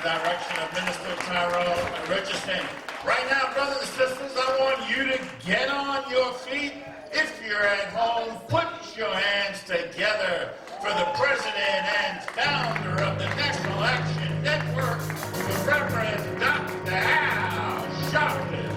Direction of Minister Tyrell Richardson. Right now, brothers and sisters, I want you to get on your feet. If you're at home, put your hands together for the president and founder of the National Action Network, the Reverend Dr. Al Sharpton.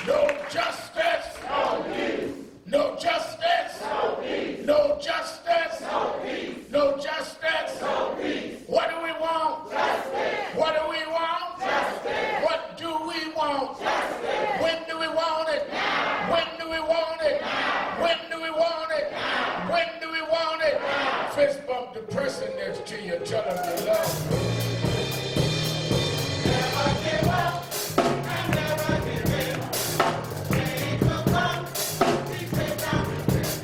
No justice, no peace. No justice, no peace. No justice, no peace. No justice, no peace. What do we want? Justice. What do we want? Justice. What do we want? Justice. When do we want it? Now. When do we want it? Now. When do we want it? Now. When do we want it? Now. Fist bump the person next to you, tell them you love them. Never give up and never give in. Change will come. We take down the wind.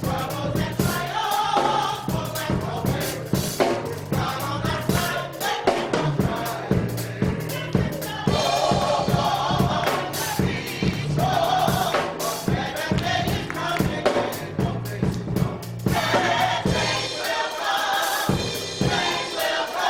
Troubles and trials, for that moment. God on that side, let me go cry. Oh, Lord, let me go. Better day is coming, and no place to go. Change will come. Change will come. Change will come.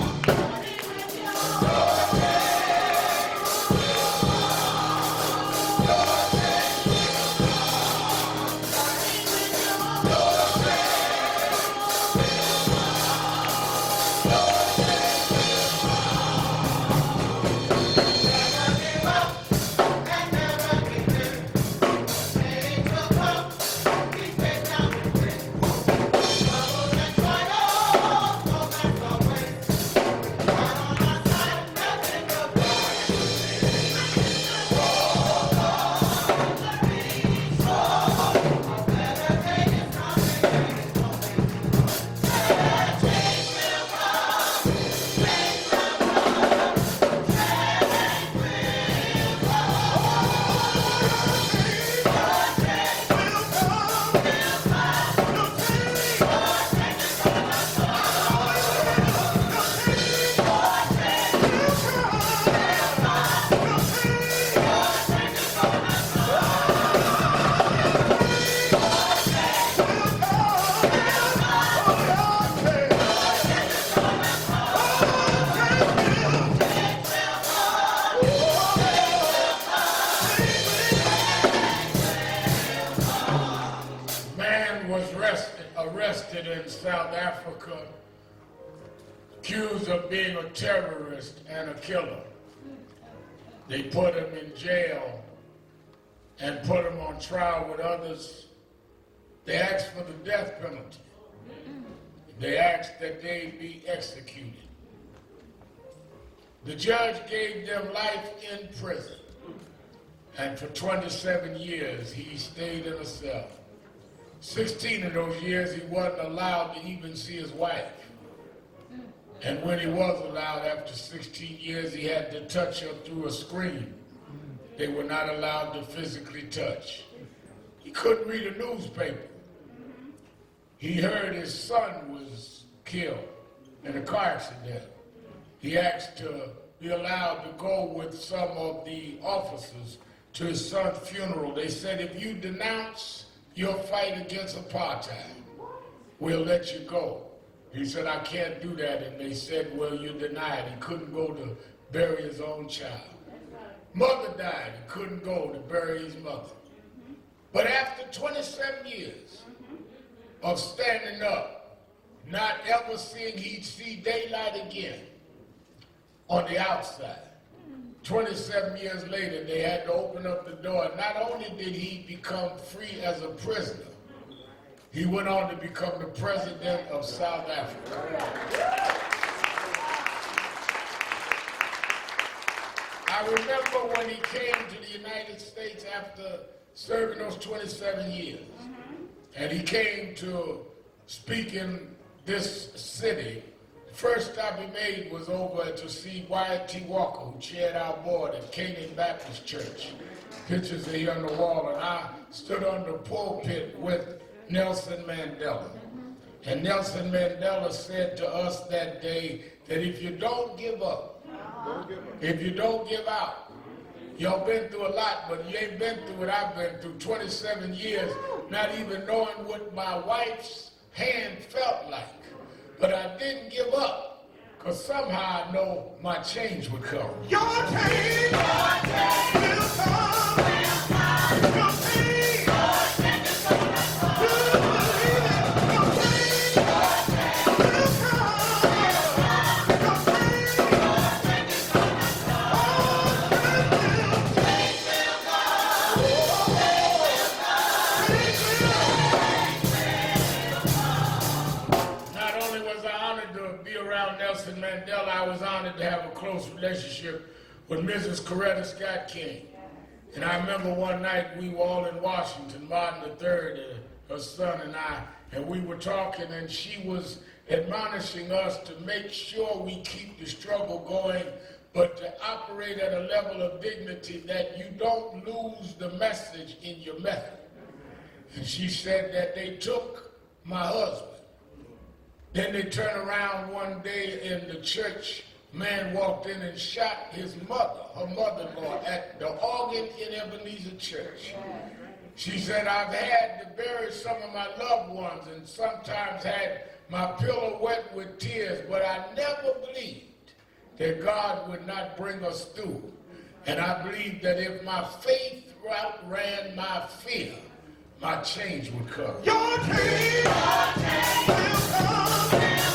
Money with you. Man was arrested in South Africa, accused of being a terrorist and a killer. They put him in jail and put him on trial with others. They asked for the death penalty. They asked that they be executed. The judge gave them life in prison. And for 27 years, he stayed in a cell. 16 of those years, he wasn't allowed to even see his wife. And when he was allowed, after 16 years, he had to touch her through a screen. They were not allowed to physically touch. He couldn't read a newspaper. He heard his son was killed in a car accident. He asked to be allowed to go with some of the officers to his son's funeral. They said, if you denounce your fight against apartheid, we'll let you go. He said, I can't do that. And they said, well, you're denied. He couldn't go to bury his own child. Mother died. He couldn't go to bury his mother. But after 27 years of standing up, not ever seeing he'd see daylight again on the outside, 27 years later, they had to open up the door. Not only did he become free as a prisoner, he went on to become the president of South Africa. I remember when he came to the United States after serving those 27 years, and he came to speak in this city. First stop he made was over to see Wyatt T. Walker, who chaired our board at Canaan Baptist Church. Pictures are here on the wall, and I stood on the pulpit with Nelson Mandela. And Nelson Mandela said to us that day that if you don't give up, if you don't give out, Y'all been through a lot, but you ain't been through what I've been through. 27 years, not even knowing what my wife's hand felt like. But I didn't give up, because somehow I know my change would come. Your change will come. Your change. Nelson Mandela, I was honored to have a close relationship with Mrs. Coretta Scott King. And I remember one night we were all in Washington, Martin III, her son and I, and we were talking, and she was admonishing us to make sure we keep the struggle going, but to operate at a level of dignity that you don't lose the message in your method. And she said that they took my husband. Then they turned around one day in the church, man walked in and shot his mother, her mother-in-law, at the organ in Ebenezer Church. She said, I've had to bury some of my loved ones and sometimes had my pillow wet with tears, but I never believed that God would not bring us through. And I believed that if my faith outran my fear, my change would come. Your change will come. Your change.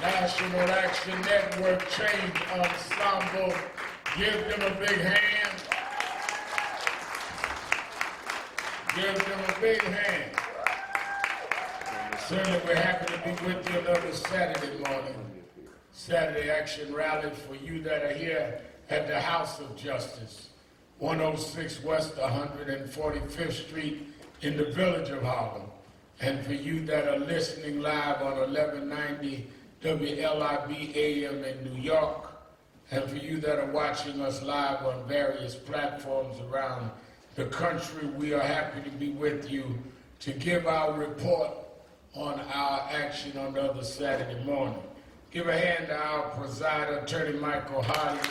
National Action Network Change Ensemble. Give them a big hand. Give them a big hand. Certainly we're happy to be with you another Saturday morning. Saturday Action Rally for you that are here at the House of Justice, 106 West 145th Street in the village of Harlem. And for you that are listening live on 1190 WLIB AM in New York, and for you that are watching us live on various platforms around the country, we are happy to be with you to give our report on our action on the other Saturday morning. Give a hand to our presider, Attorney Michael Hardy,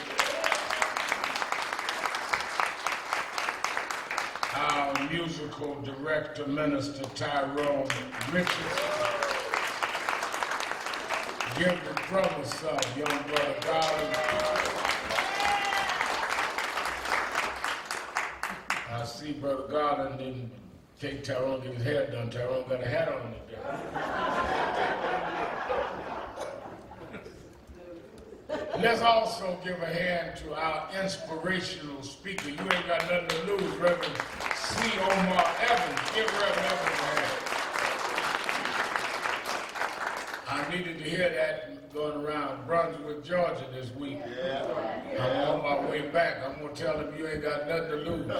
our musical director, Minister Tyrone Richardson. Give the drummer some, young brother Garland. I see Brother Garland didn't take Tyrone to get his hair done. Tyrone got a hat on today. Let's also give a hand to our inspirational speaker. You ain't got nothing to lose, Reverend C. Omar Evans. Give Reverend Evans a hand. I needed to hear that going around Brunswick, Georgia this week. Yeah. I'm on my way back. I'm going to tell them you ain't got nothing to lose.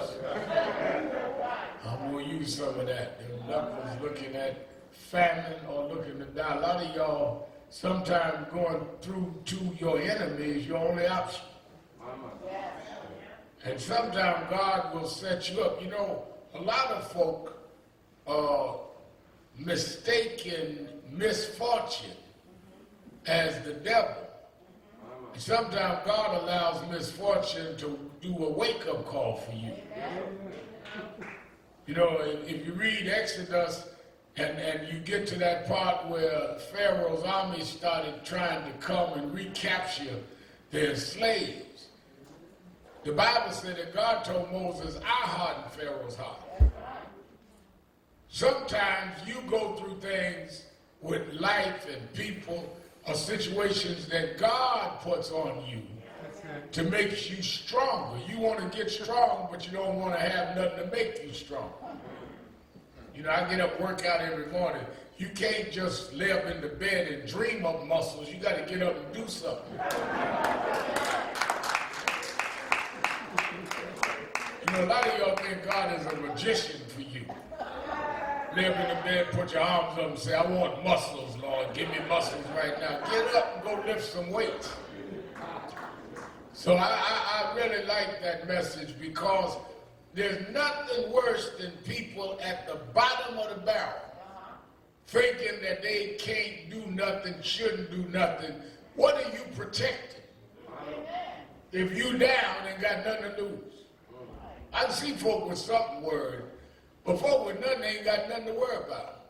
I'm going to use some of that. Them knuckles looking at famine or looking to die. A lot of y'all, sometimes going through to your enemies, your only option. And sometimes God will set you up. You know, a lot of folk mistaken misfortune as the devil. And sometimes God allows misfortune to do a wake-up call for you. You know, if you read Exodus and you get to that part where Pharaoh's army started trying to come and recapture their slaves, the Bible said that God told Moses, I hardened Pharaoh's heart. Sometimes you go through things with life and people or situations that God puts on you to make you stronger. You want to get strong, but you don't want to have nothing to make you strong. You know, I get up, work out every morning. You can't just lay up in the bed and dream up muscles. You got to get up and do something. know, a lot of y'all think God is a magician for you. Lay up in the bed, put your arms up and say, I want muscles, Lord. Give me muscles right now. Get up and go lift some weights. So I really like that message because there's nothing worse than people at the bottom of the barrel thinking that they can't do nothing, shouldn't do nothing. What are you protecting? If you down and got nothing to lose. I can see folk with something worried, but folk with nothing ain't got nothing to worry about.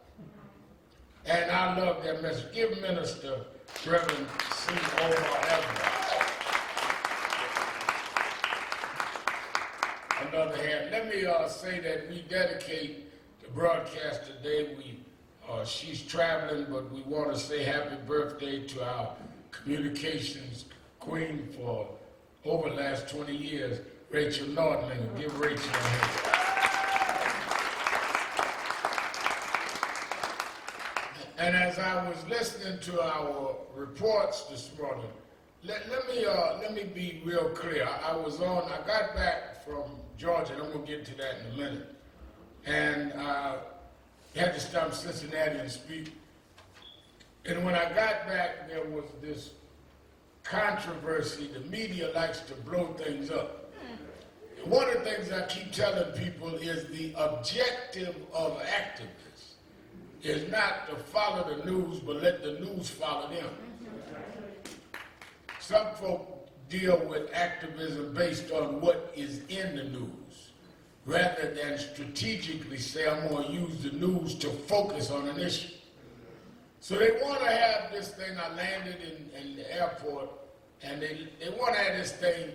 And I love that message. Give Minister Reverend C. Ahmaud Arbery another hand. Let me say that we dedicate the broadcast today. She's traveling, but we want to say happy birthday to our communications queen for over the last 20 years, Rachel Nordlinger. Give Rachel a hand. And as I was listening to our reports this morning, let me be real clear. I got back from Georgia, and I'm going to get to that in a minute. And had to stop in Cincinnati and speak. And when I got back, there was this controversy. The media likes to blow things up. And one of the things I keep telling people is the objective of activists is not to follow the news, but let the news follow them. Some folk deal with activism based on what is in the news, rather than strategically say, I'm going to use the news to focus on an issue. So they want to have this thing. I landed in the airport, and they want to have this thing,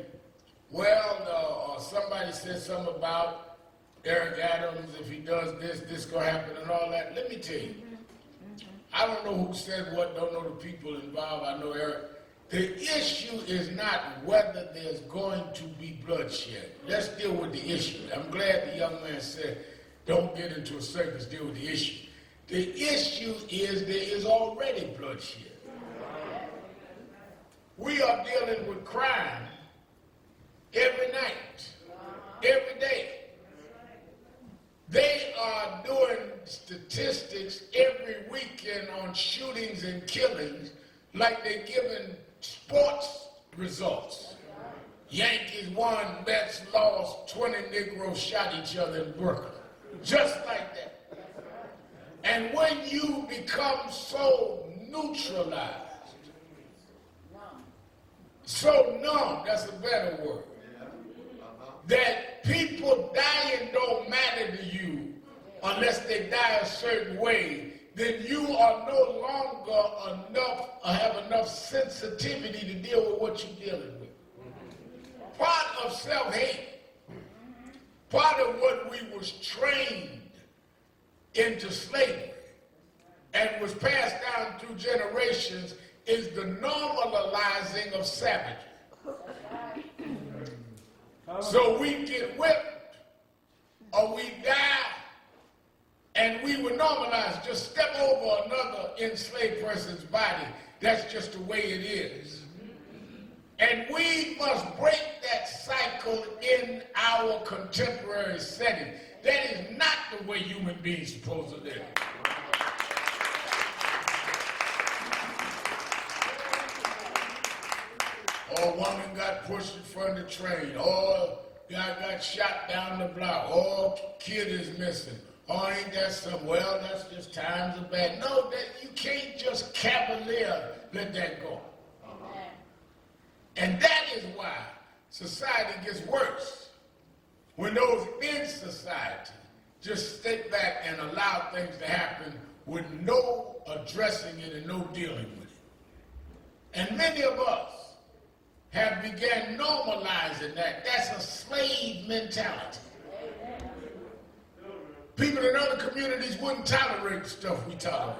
or somebody said something about Eric Adams, if he does this, this going to happen and all that. Let me tell you, I don't know who said what, don't know the people involved. I know Eric. The issue is not whether there's going to be bloodshed. Let's deal with the issue. I'm glad the young man said, don't get into a circus, deal with the issue. The issue is there is already bloodshed. We are dealing with crime every night, every day. They are doing statistics every weekend on shootings and killings like they're giving sports results. Yankees won, Mets lost, 20 Negroes shot each other in Brooklyn. Just like that. And when you become so neutralized, so numb, that's a better word, that people dying don't matter to you unless they die a certain way, then you are no longer enough or have enough sensitivity to deal with what you're dealing with. Part of self-hate, part of what we was trained into slavery and was passed down through generations is the normalizing of savagery. So we get whipped or we die, and we were normalized. Just step over another enslaved person's body. That's just the way it is. And we must break that cycle in our contemporary setting. That is not the way human beings are supposed to live. Or woman got pushed in front of the train. Or guy got shot down the block. Or kid is missing. Oh, ain't that something? Well, that's just times are bad. No, that you can't just cavalier let that go. And that is why society gets worse. When those in society just sit back and allow things to happen with no addressing it and no dealing with it. And many of us have began normalizing that. That's a slave mentality. People in other communities wouldn't tolerate the stuff we tolerate.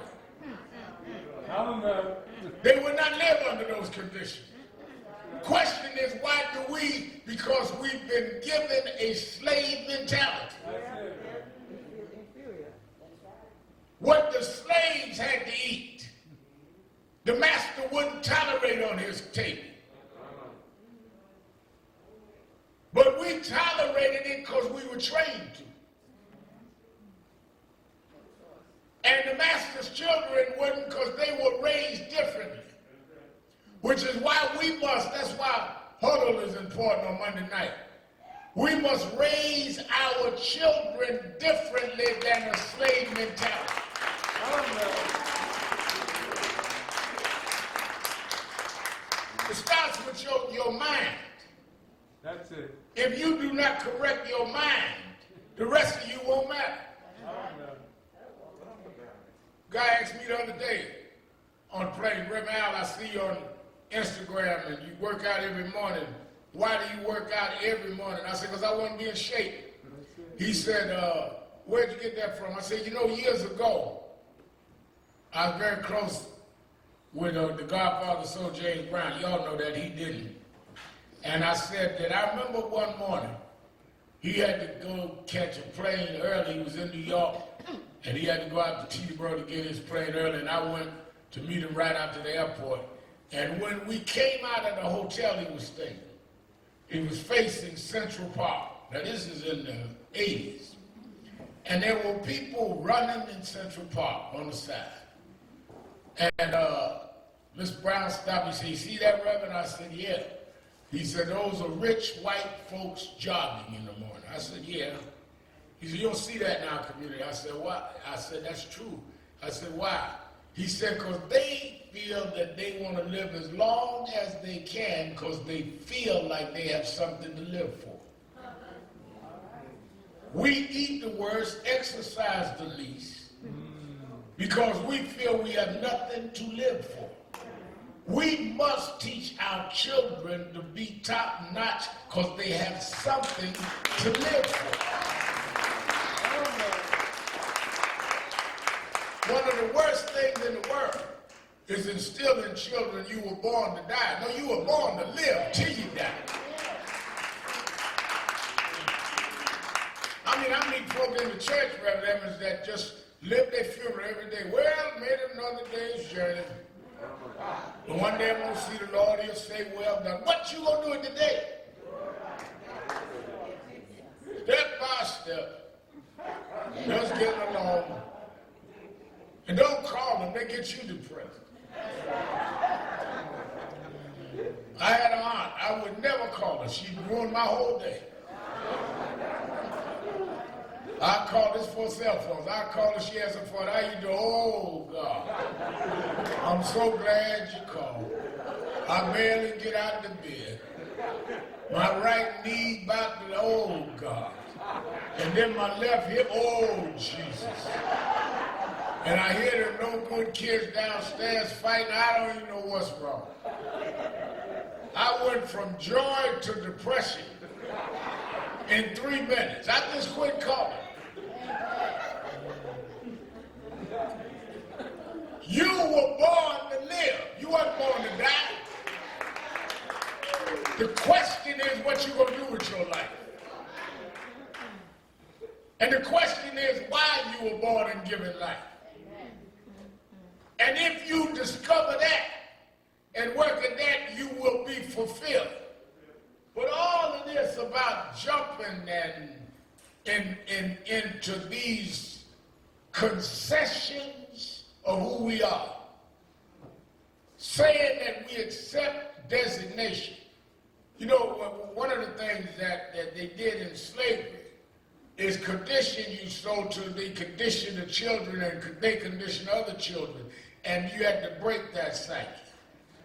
They would not live under those conditions. The question is, why do we? Because we've been given a slave mentality. What the slaves had to eat, the master wouldn't tolerate on his table. But we tolerate tolerated it because we were trained to. And the master's children wouldn't because they were raised differently. Which is why that's why huddle is important on Monday night. We must raise our children differently than a slave mentality. It starts with your mind. That's it. If you do not correct your mind, the rest of you won't matter. Guy asked me the other day on the plane, Reverend Al, I see you on Instagram and you work out every morning. Why do you work out every morning? I said, because I want to be in shape. He said, where'd you get that from? I said, years ago, I was very close with the Godfather, Soul James Brown. Y'all know that he didn't. And I said that I remember one morning, he had to go catch a plane early. He was in New York, and he had to go out to Teterboro to get his plane early, and I went to meet him right out to the airport. And when we came out of the hotel he was staying, he was facing Central Park. Now this is in the 80s. And there were people running in Central Park on the side. And Miss Brown stopped me and said, "You see that, Reverend?" I said, "Yeah." He said, "Those are rich white folks jogging in the morning." I said, "Yeah." He said, "You don't see that in our community." I said, "Why?" I said, "That's true." I said, "Why?" He said, "Because they feel that they want to live as long as they can because they feel like they have something to live for." We eat the worst, exercise the least, because we feel we have nothing to live for. We must teach our children to be top-notch because they have something to live for. One of the worst things in the world is instilling children you were born to die. No, you were born to live till you die. I meet folk in the church, Reverend Evans, that just live their funeral every day. Well, made it another day's journey. But one day I'm going to see the Lord, he'll say, "Well done." What you going to do it today? Step by step. Just getting along. And don't call them, they get you depressed. I had an aunt, I would never call her. She ruined my whole day. I called this for cell phones. I called her, she answered for it. How you doing? "Oh, God. I'm so glad you called. I barely get out of the bed. My right knee about to, oh, God. And then my left hip, oh, Jesus. And I hear them no good kids downstairs fighting. I don't even know what's wrong." I went from joy to depression in 3 minutes. I just quit calling. You were born to live. You weren't born to die. The question is what you're going to do with your life. And the question is why you were born and given life. And if you discover that and work at that, you will be fulfilled. But all of this about jumping and into these concessions of who we are, saying that we accept designation. One of the things that they did in slavery is condition you so to they condition the children and they condition other children, and you had to break that cycle.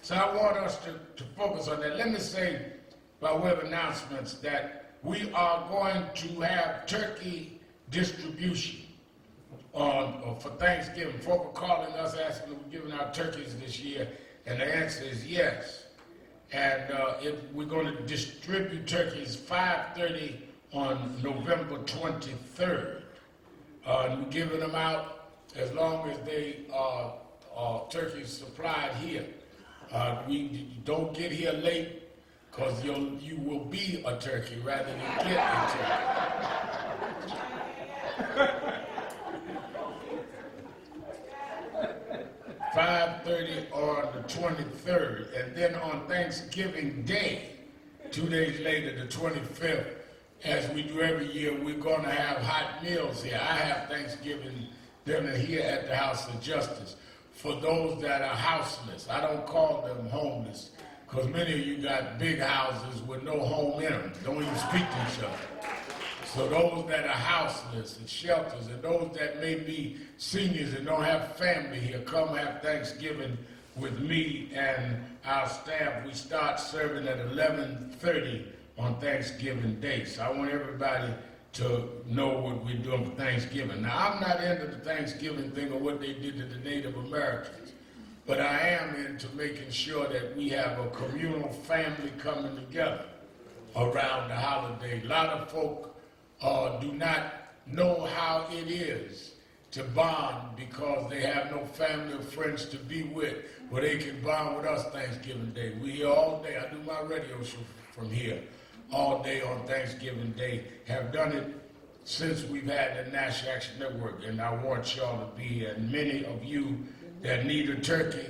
So I want us to focus on that. Let me say, by way of announcements, that we are going to have turkey distribution for Thanksgiving. Folk are calling us asking if we're giving out turkeys this year, and the answer is yes. And we're going to distribute turkeys 5:30 on November 23rd. And we're giving them out as long as they are turkeys supplied here. We don't get here late because you will be a turkey rather than get a turkey. 5:30 on the 23rd, and then on Thanksgiving Day, 2 days later, the 25th, as we do every year, we're going to have hot meals here. I have Thanksgiving dinner here at the House of Justice for those that are houseless. I don't call them homeless, because many of you got big houses with no home in them, don't even speak to each other. So those that are houseless and shelters, and those that may be seniors and don't have family here, come have Thanksgiving with me and our staff. We start serving at 11:30 on Thanksgiving Day. So I want everybody to know what we're doing for Thanksgiving. Now, I'm not into the Thanksgiving thing or what they did to the Native Americans, but I am into making sure that we have a communal family coming together around the holiday. A lot of folk do not know how it is to bond because they have no family or friends to be with, but they can bond with us Thanksgiving Day. We here all day. I do my radio show from here all day on Thanksgiving Day. Have done it since we've had the National Action Network, and I want y'all to be here. And many of you that need a turkey,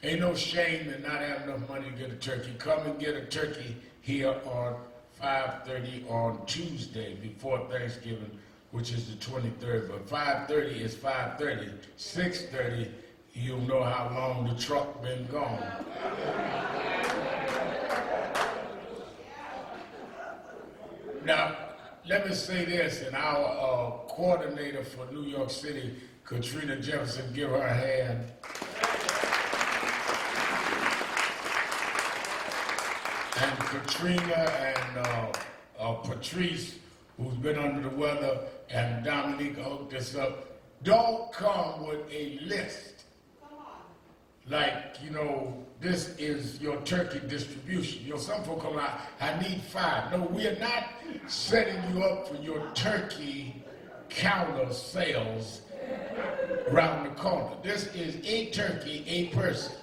ain't no shame in not having enough money to get a turkey. Come and get a turkey here on 5:30 on Tuesday before Thanksgiving, which is the 23rd. But 5:30 is 5:30. 6:30, you'll know how long the truck been gone. Now, let me say this, and our coordinator for New York City, Katrina Jefferson, give her a hand. And Katrina and Patrice, who's been under the weather, and Dominique hooked this up. Don't come with a list like, this is your turkey distribution. Some folk come out, I need 5. No, we are not setting you up for your turkey counter sales around the corner. This is a turkey, a person.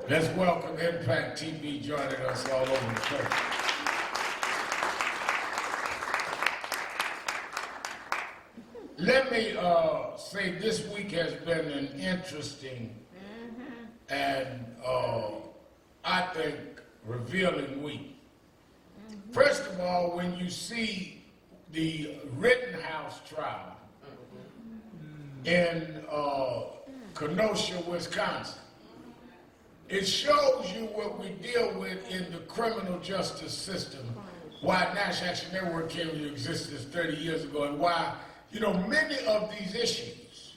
Let's welcome Impact TV joining us all over the country. Let me say this week has been an interesting and I think revealing week. First of all, when you see the Rittenhouse trial in Kenosha, Wisconsin, it shows you what we deal with in the criminal justice system, why National Action Network came into existence 30 years ago, and why, many of these issues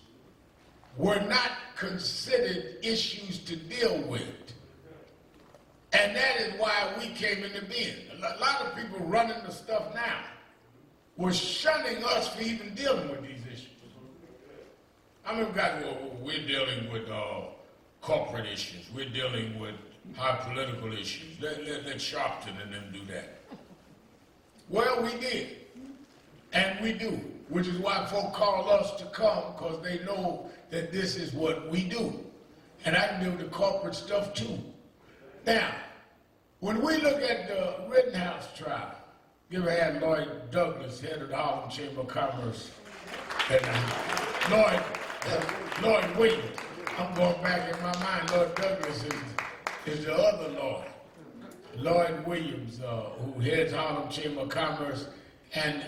were not considered issues to deal with. And that is why we came into being. A lot of people running the stuff now were shunning us for even dealing with these issues. I mean, guys, we're dealing with corporate issues. We're dealing with high political issues. Let Sharpton and them do that. Well, we did. And we do, which is why folk call us to come, because they know that this is what we do. And I can deal with the corporate stuff too. Now, when we look at the Rittenhouse trial, you ever had Lloyd Douglas, head of the Harlem Chamber of Commerce, and Lloyd Williams. I'm going back in my mind. Lloyd Douglas is the other Lloyd. Lloyd Williams, who heads Harlem Chamber of Commerce. And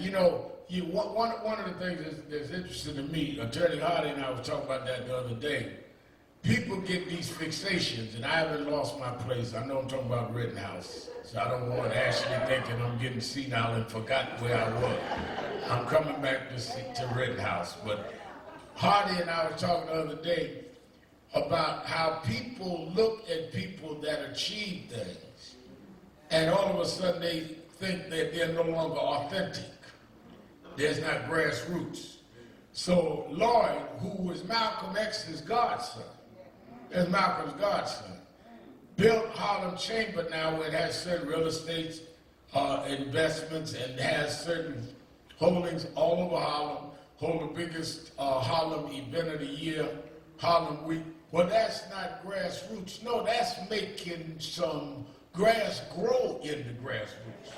one of the things that's interesting to me, Attorney Hardy and I was talking about that the other day. People get these fixations, and I haven't lost my place. I know I'm talking about Rittenhouse, so I don't want Ashley thinking I'm getting senile and forgot where I was. I'm coming back to Rittenhouse. But Hardy and I were talking the other day about how people look at people that achieve things, and all of a sudden they think that they're no longer authentic. There's not grassroots. So Lloyd, who was Malcolm X's godson, is Malcolm's godson, built Harlem Chamber now, where it has certain real estate investments and has certain holdings all over Harlem, hold the biggest Harlem event of the year, Harlem Week. Well, that's not grassroots. No, that's making some grass grow in the grassroots.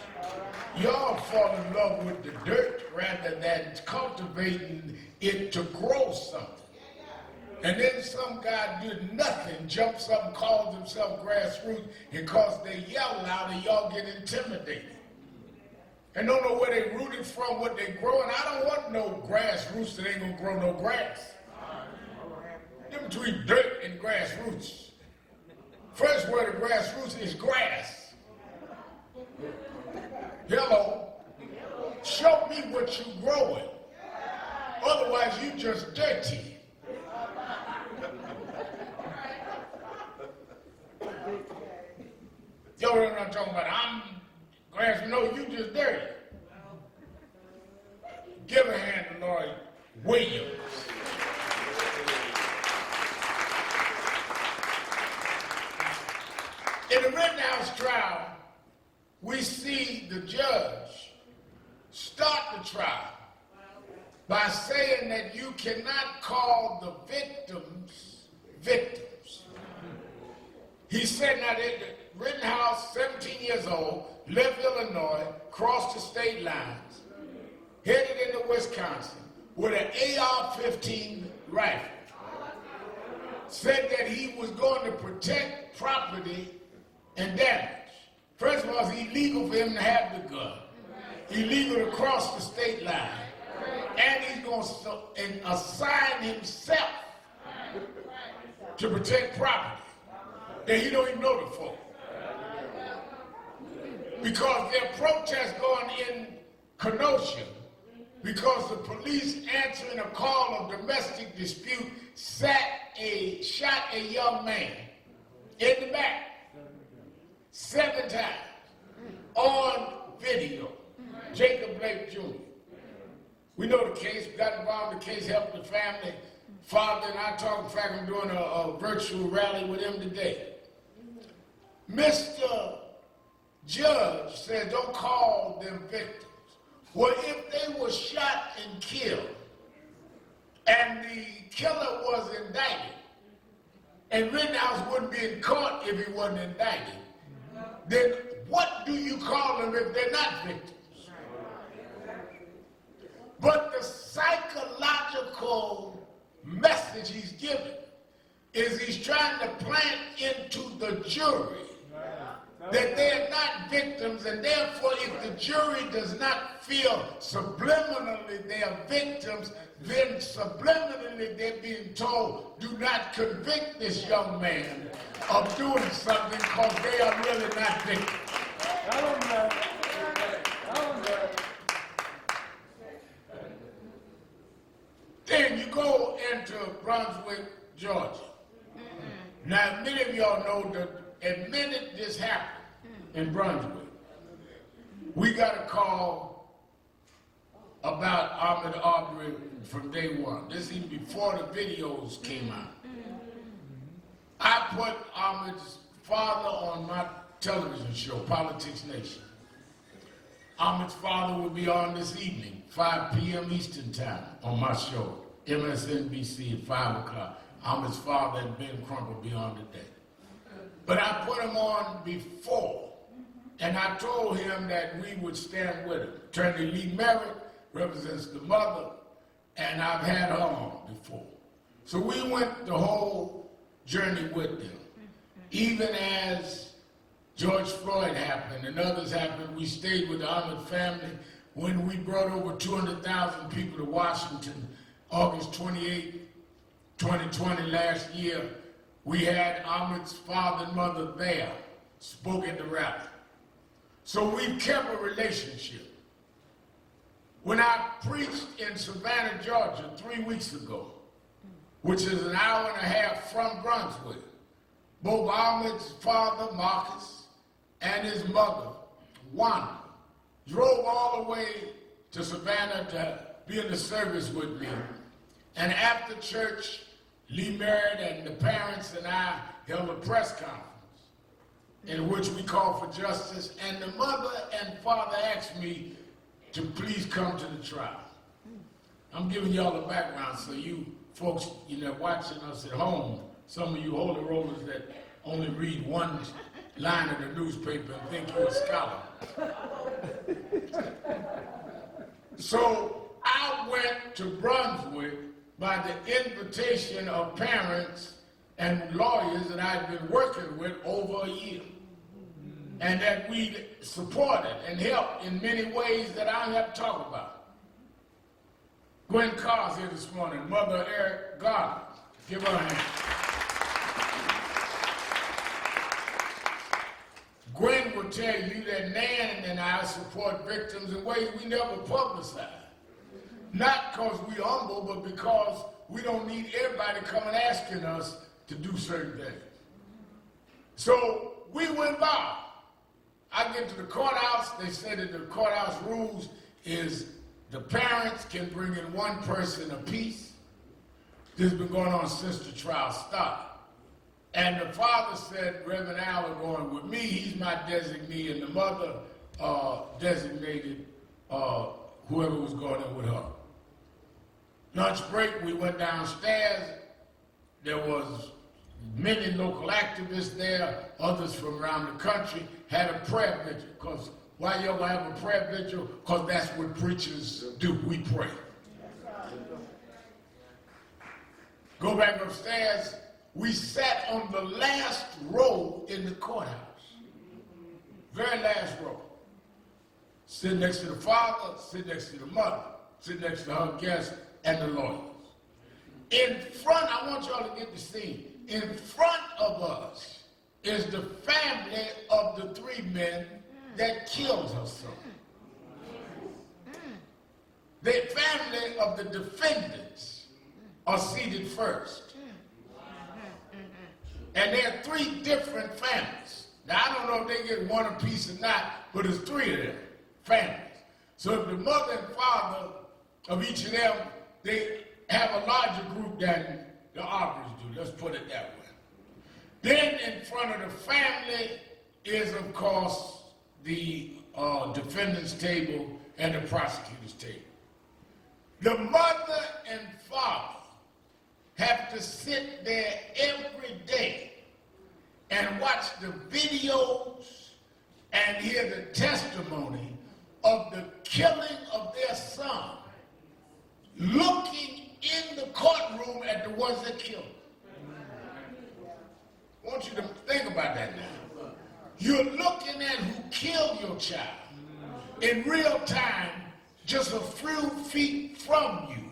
Y'all fall in love with the dirt rather than cultivating it to grow something. And then some guy did nothing, jumps up and calls himself grassroots, and cause they yell loud and y'all get intimidated. And don't know where they rooted from, what they growing. I don't want no grassroots that ain't gonna grow no grass. Difference between dirt and grassroots. First word of grassroots is grass. Hello. Show me what you growing. Otherwise you just dirty. Yo, what I'm talking about. I'm grass. No, you just dirty. Give a hand to Lloyd Williams. In the Rittenhouse trial, we see the judge start the trial by saying that you cannot call the victims victims. He said that Rittenhouse, 17 years old, left Illinois, crossed the state lines, headed into Wisconsin with an AR-15 rifle. Said that he was going to protect property and damage. First of all, it's illegal for him to have the gun. Illegal to cross the state line. And he's going to assign himself to protect property that he don't even know the folk. Because their protests going in Kenosha because the police answering a call of domestic dispute shot a young man in the back 7 times on video. Jacob Blake Jr. We know the case, got involved in the case, helped the family. Father and I talked, in fact, I'm doing a virtual rally with him today. Mr. Judge said, don't call them victims. Well, if they were shot and killed, and the killer was indicted, and Rittenhouse wouldn't be in court if he wasn't indicted, then what do you call them if they're not victims? But the psychological message he's giving is he's trying to plant into the jury that they're not victims, and therefore if the jury does not feel subliminally they are victims, then subliminally they're being told, do not convict this young man of doing something because they are really not victims. Then you go into Brunswick, Georgia. Now, many of y'all know that the minute this happened in Brunswick, we got a call about Ahmaud Arbery from day one. This is even before the videos came out. I put Ahmaud's father on my television show, Politics Nation. Ahmaud's father will be on this evening, 5 p.m. Eastern Time, on my show, MSNBC at 5 o'clock. Ahmaud's father and Ben Crump will be on today. But I put him on before, and I told him that we would stand with him. Attorney Lee Merritt represents the mother, and I've had her on before. So we went the whole journey with them. Even as George Floyd happened and others happened, we stayed with the Ahmaud family. When we brought over 200,000 people to Washington, August 28, 2020, last year, we had Ahmaud's father and mother there, spoke at the rally. So we've kept a relationship. When I preached in Savannah, Georgia 3 weeks ago, which is an hour and a half from Brunswick, both Ahmaud's father, Marcus, and his mother, Wanda, drove all the way to Savannah to be in the service with me. And after church, Lee Merritt and the parents and I held a press conference in which we called for justice, and the mother and father asked me to please come to the trial. I'm giving y'all the background so you folks, watching us at home, some of you holy rollers that only read one line of the newspaper and think you're a scholar. So I went to Brunswick by the invitation of parents and lawyers that I've been working with over a year. And that we supported and helped in many ways that I have talked about. Gwen Carr's here this morning, Mother Eric Gardner. Give her a hand. Gwen will tell you that Nan and I support victims in ways we never publicize. Not because we're humble, but because we don't need everybody coming asking us to do certain things. So we went by. I get to the courthouse, they say that the courthouse rules is the parents can bring in one person apiece. This has been going on since the trial started. And the father said, Reverend Al are going with me, he's my designee, and the mother designated whoever was going in with her. Lunch break, we went downstairs. There was many local activists there, others from around the country, had a prayer vigil. Because why y'all gonna have a prayer vigil? Because that's what preachers do, we pray. Go back upstairs, we sat on the last row in the courthouse. Very last row. Sit next to the father, sit next to the mother, sit next to her guests and the lawyers. In front, I want y'all to get the scene. In front of us is the family of the three men that killed her son. The family of the defendants are seated first. And there are three different families. Now, I don't know if they get one apiece or not, but there's three of them families. So if the mother and father of each of them, they have a larger group than the Arbery's do. Let's put it that way. Then in front of the family is, of course, the defendant's table and the prosecutor's table. The mother and father have to sit there every day and watch the videos and hear the testimony of the killing of their son, looking in the courtroom at the ones that killed him. I want you to think about that now. You're looking at who killed your child in real time, just a few feet from you.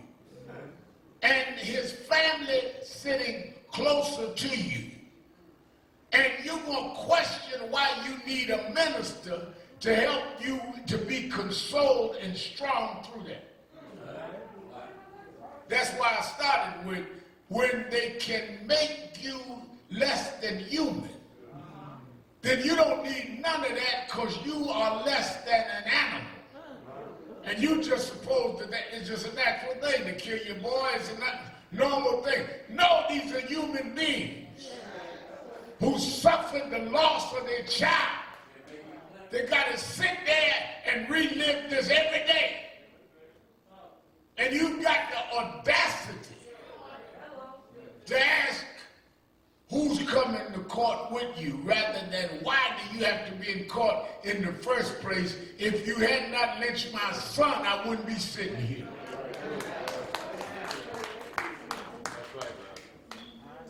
And his family sitting closer to you. And you're going to question why you need a minister to help you to be consoled and strong through that. That's why I started with, when they can make you less than human, then you don't need none of that because you are less than an animal. And you just suppose that it's just a natural thing to kill your boy. It's a normal thing. No, these are human beings who suffered the loss of their child. They got to sit there and relive this every day. And you've got the audacity to ask who's coming to court with you rather than why do you have to be in court in the first place? If you had not lynched my son, I wouldn't be sitting here.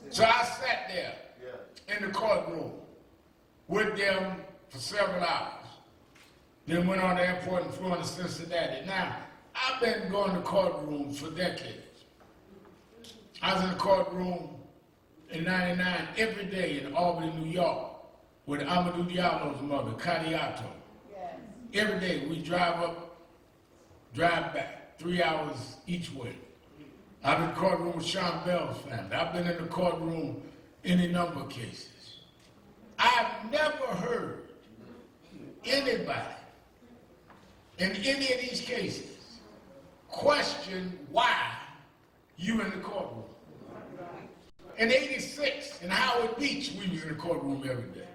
So I sat there in the courtroom with them for several hours. Then went on the airport and flew on to Cincinnati. Now, I've been going to courtrooms for decades. I was in the courtroom in '99 every day in Albany, New York, with Ahmaud Diallo's mother, Kadiato. Yes. Every day we drive up, drive back, 3 hours each way. I've been in the courtroom with Sean Bell's family. I've been in the courtroom any number of cases. I've never heard anybody in any of these cases question why you in the courtroom. In '86, in Howard Beach, we was in the courtroom every day.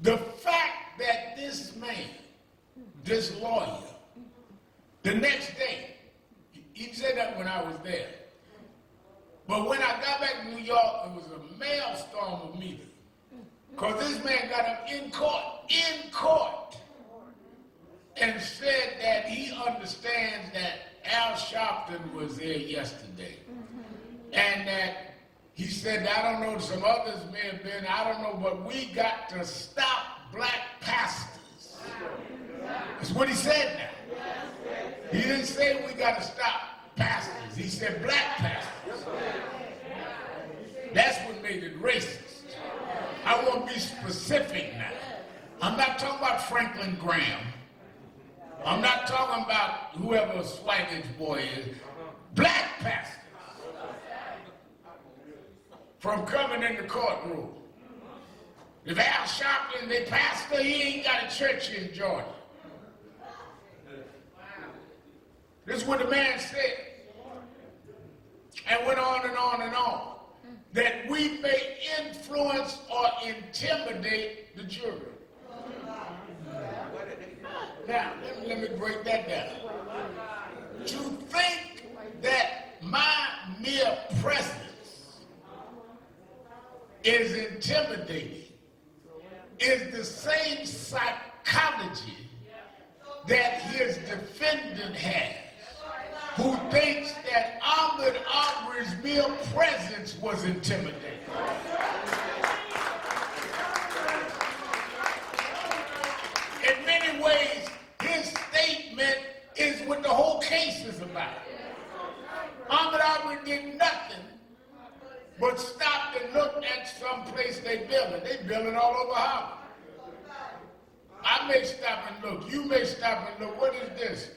The fact that this man, this lawyer, the next day, he said that when I was there, but when I got back to New York, it was a maelstrom of meetings. Because this man got up in court, and said that he understands that Al Sharpton was there yesterday, and that he said, I don't know, some others may have been, I don't know, but we got to stop black pastors. That's what he said now. He didn't say we got to stop pastors. He said black pastors. That's what made it racist. I want to be specific now. I'm not talking about Franklin Graham. I'm not talking about whoever Swaggart boy is. Black pastors. From coming in the courtroom. If Al Sharpton, the pastor, he ain't got a church in Georgia. This is what the man said. And went on and on and on. That we may influence or intimidate the jury. Now, let me break that down. To think that my mere presence is intimidating is the same psychology that his defendant has, who thinks that Ahmaud Arbery's mere presence was intimidating. In many ways, his statement is what the whole case is about. Ahmaud Arbery did nothing but stopped and looked at some place they building. They building all over Harvard. I may stop and look. You may stop and look. What is this?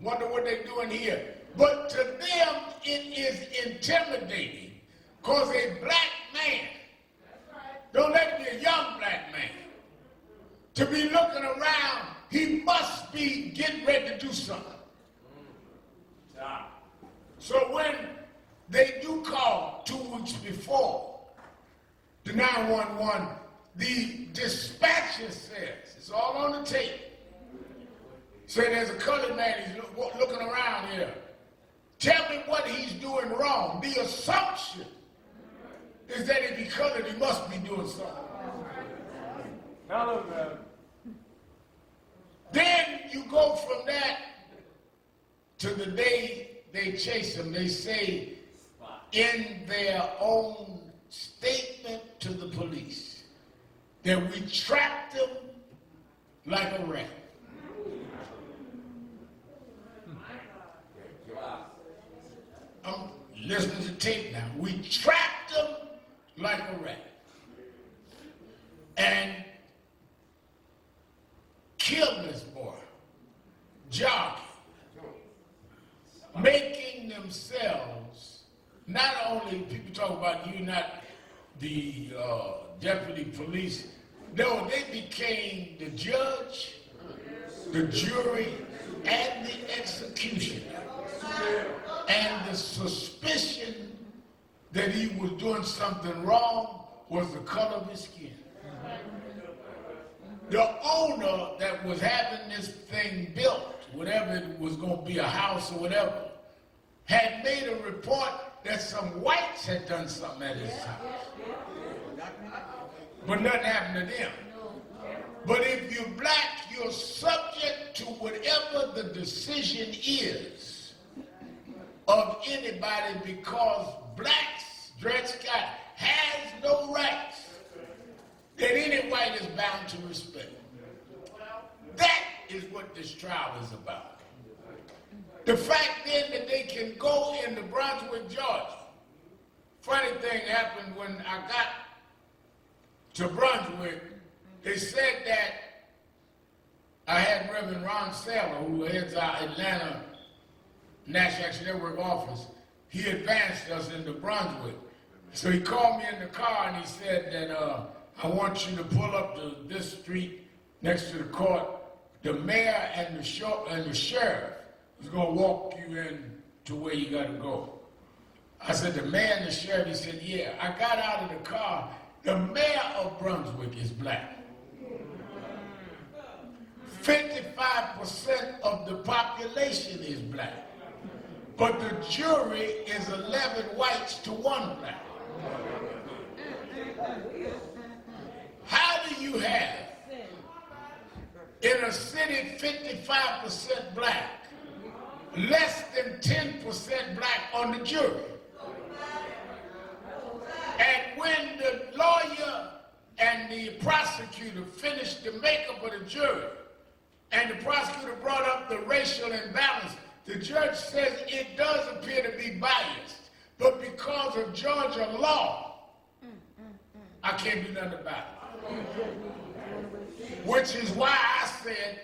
Wonder what they're doing here. But to them, it is intimidating because a black man, don't let it be a young black man, to be looking around, he must be getting ready to do something. So when they do call 2 weeks before the 911, the dispatcher says, it's all on the tape, say there's a colored man, he's looking around here. Tell me what he's doing wrong. The assumption is that if he colored, he must be doing something. Hello, man. Then you go from that to the day they chase him. They say in their own statement to the police that we trapped him like a rat. I'm listening to tape now. We trapped him like a rat. And killed this boy, jogging, making themselves, not only people talk about you, not the deputy police, no, they became the judge, the jury, and the executioner. And the suspicion that he was doing something wrong was the color of his skin. The owner that was having this thing built, whatever it was going to be, a house or whatever, had made a report that some whites had done something at his house. But nothing happened to them. But if you're black, you're subject to whatever the decision is of anybody, because blacks, Dred Scott, has no rights that any white is bound to respect. That is what this trial is about. The fact then that they can go into Brunswick, Georgia. Funny thing happened when I got to Brunswick. They said that I had Reverend Ron Saylor, who heads our Atlanta National Action Network office. He advanced us into Brunswick. So he called me in the car and he said that I want you to pull up to this street next to the court. The mayor and the sheriff is going to walk you in to where you got to go. I said, the mayor and the sheriff? He said, yeah. I got out of the car. The mayor of Brunswick is black. 55% of the population is black. But the jury is 11 whites to 1 black. How do you have, in a city 55% black, less than 10% black on the jury. And when the lawyer and the prosecutor finished the makeup of the jury, and the prosecutor brought up the racial imbalance, the judge says it does appear to be biased, but because of Georgia law, I can't do nothing about it. Which is why I said,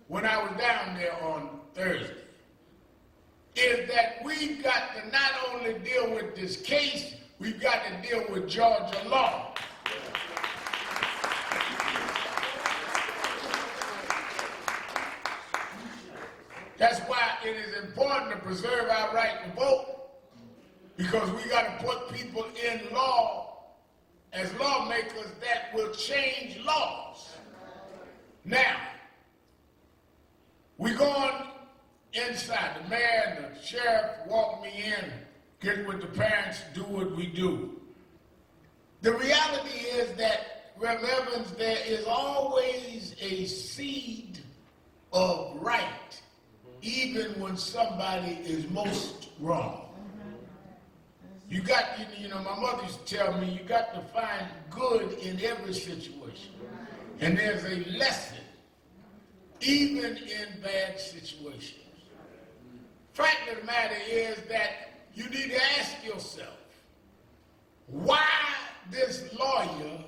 when I was down there on Thursday, is that we've got to not only deal with this case, we've got to deal with Georgia law. That's why it is important to preserve our right to vote, because we got to put people in law as lawmakers that will change laws. Now, we going inside. The mayor and the sheriff walk me in, get with the parents, do what we do. The reality is that, Rev. Evans, there is always a seed of right, even when somebody is most wrong. You got, you know, my mother used to tell me, you got to find good in every situation. And there's a lesson, even in bad situations. Fact of the matter is that you need to ask yourself, why this lawyer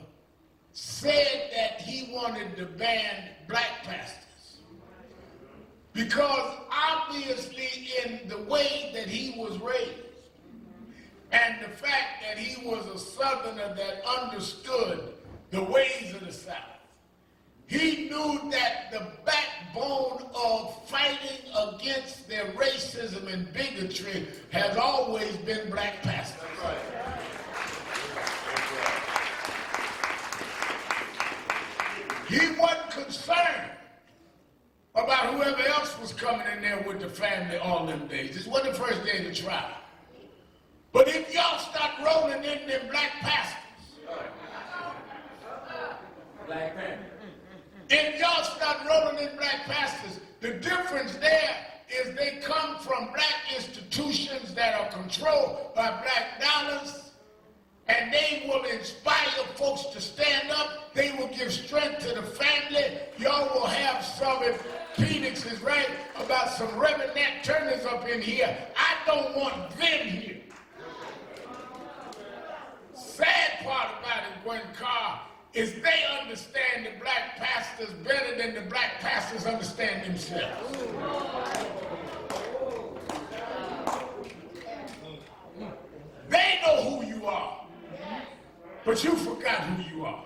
said that he wanted to ban black pastors. Because obviously in the way that he was raised, and the fact that he was a Southerner that understood the ways of the South, he knew that the backbone of fighting against their racism and bigotry has always been black pastors. He wasn't concerned about whoever else was coming in there with the family all them days. This wasn't the first day of the trial. But if y'all start rolling in them black pastors, if y'all start rolling in black pastors, the difference there is they come from black institutions that are controlled by black dollars, and they will inspire folks to stand up. They will give strength to the family. Y'all will have some, if Phoenix is right, about some Reverend Nat Turners up in here. I don't want them here. Sad part about it, Gwen Carr, is they understand the black pastors better than the black pastors understand themselves. They know who you are, but you forgot who you are.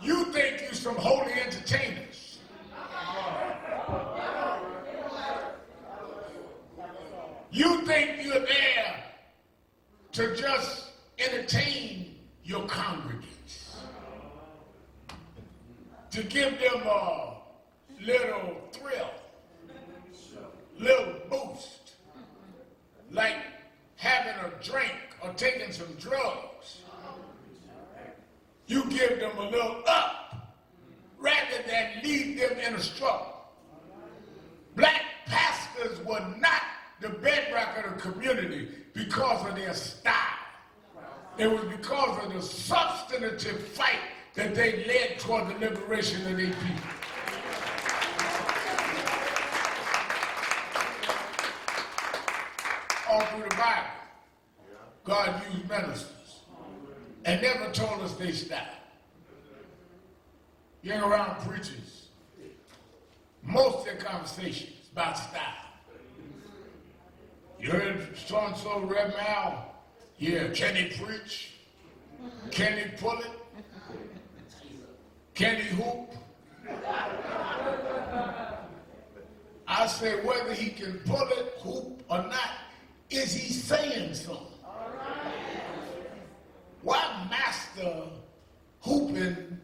You think you're some holy entertainers. You think you're there to just entertain your congregants, to give them a little thrill, little boost, like having a drink or taking some drugs. You give them a little up rather than leave them in a struggle. Black pastors were not the bedrock of the community because of their style. It was because of the substantive fight that they led toward the liberation of their people. All through the Bible, God used ministers and never told us they stopped. You hang around preachers, most of their conversations about style. You heard so-and-so, Reverend Al? Yeah, can he preach? Can he pull it? Can he hoop? I say whether he can pull it, hoop, or not, is he saying something? Why master hooping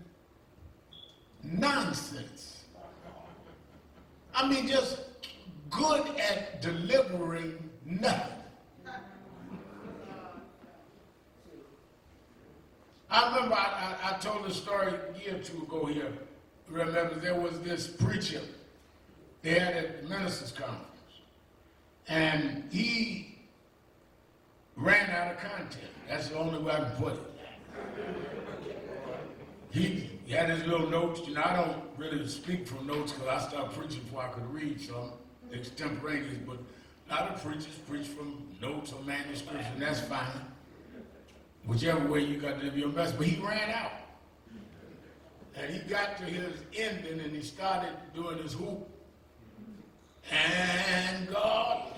nonsense? I mean, just good at delivering nothing. I remember I told a story a year or two ago here. Remember, there was this preacher they had at the ministers' conference. And he ran out of content. That's the only way I can put it. He had his little notes. You know, I don't really speak from notes because I started preaching before I could read some extemporaneous, but a lot of preachers preach from notes or manuscripts, and that's fine. Whichever way you got to live your message. But he ran out. And he got to his ending and he started doing his hoop. And God,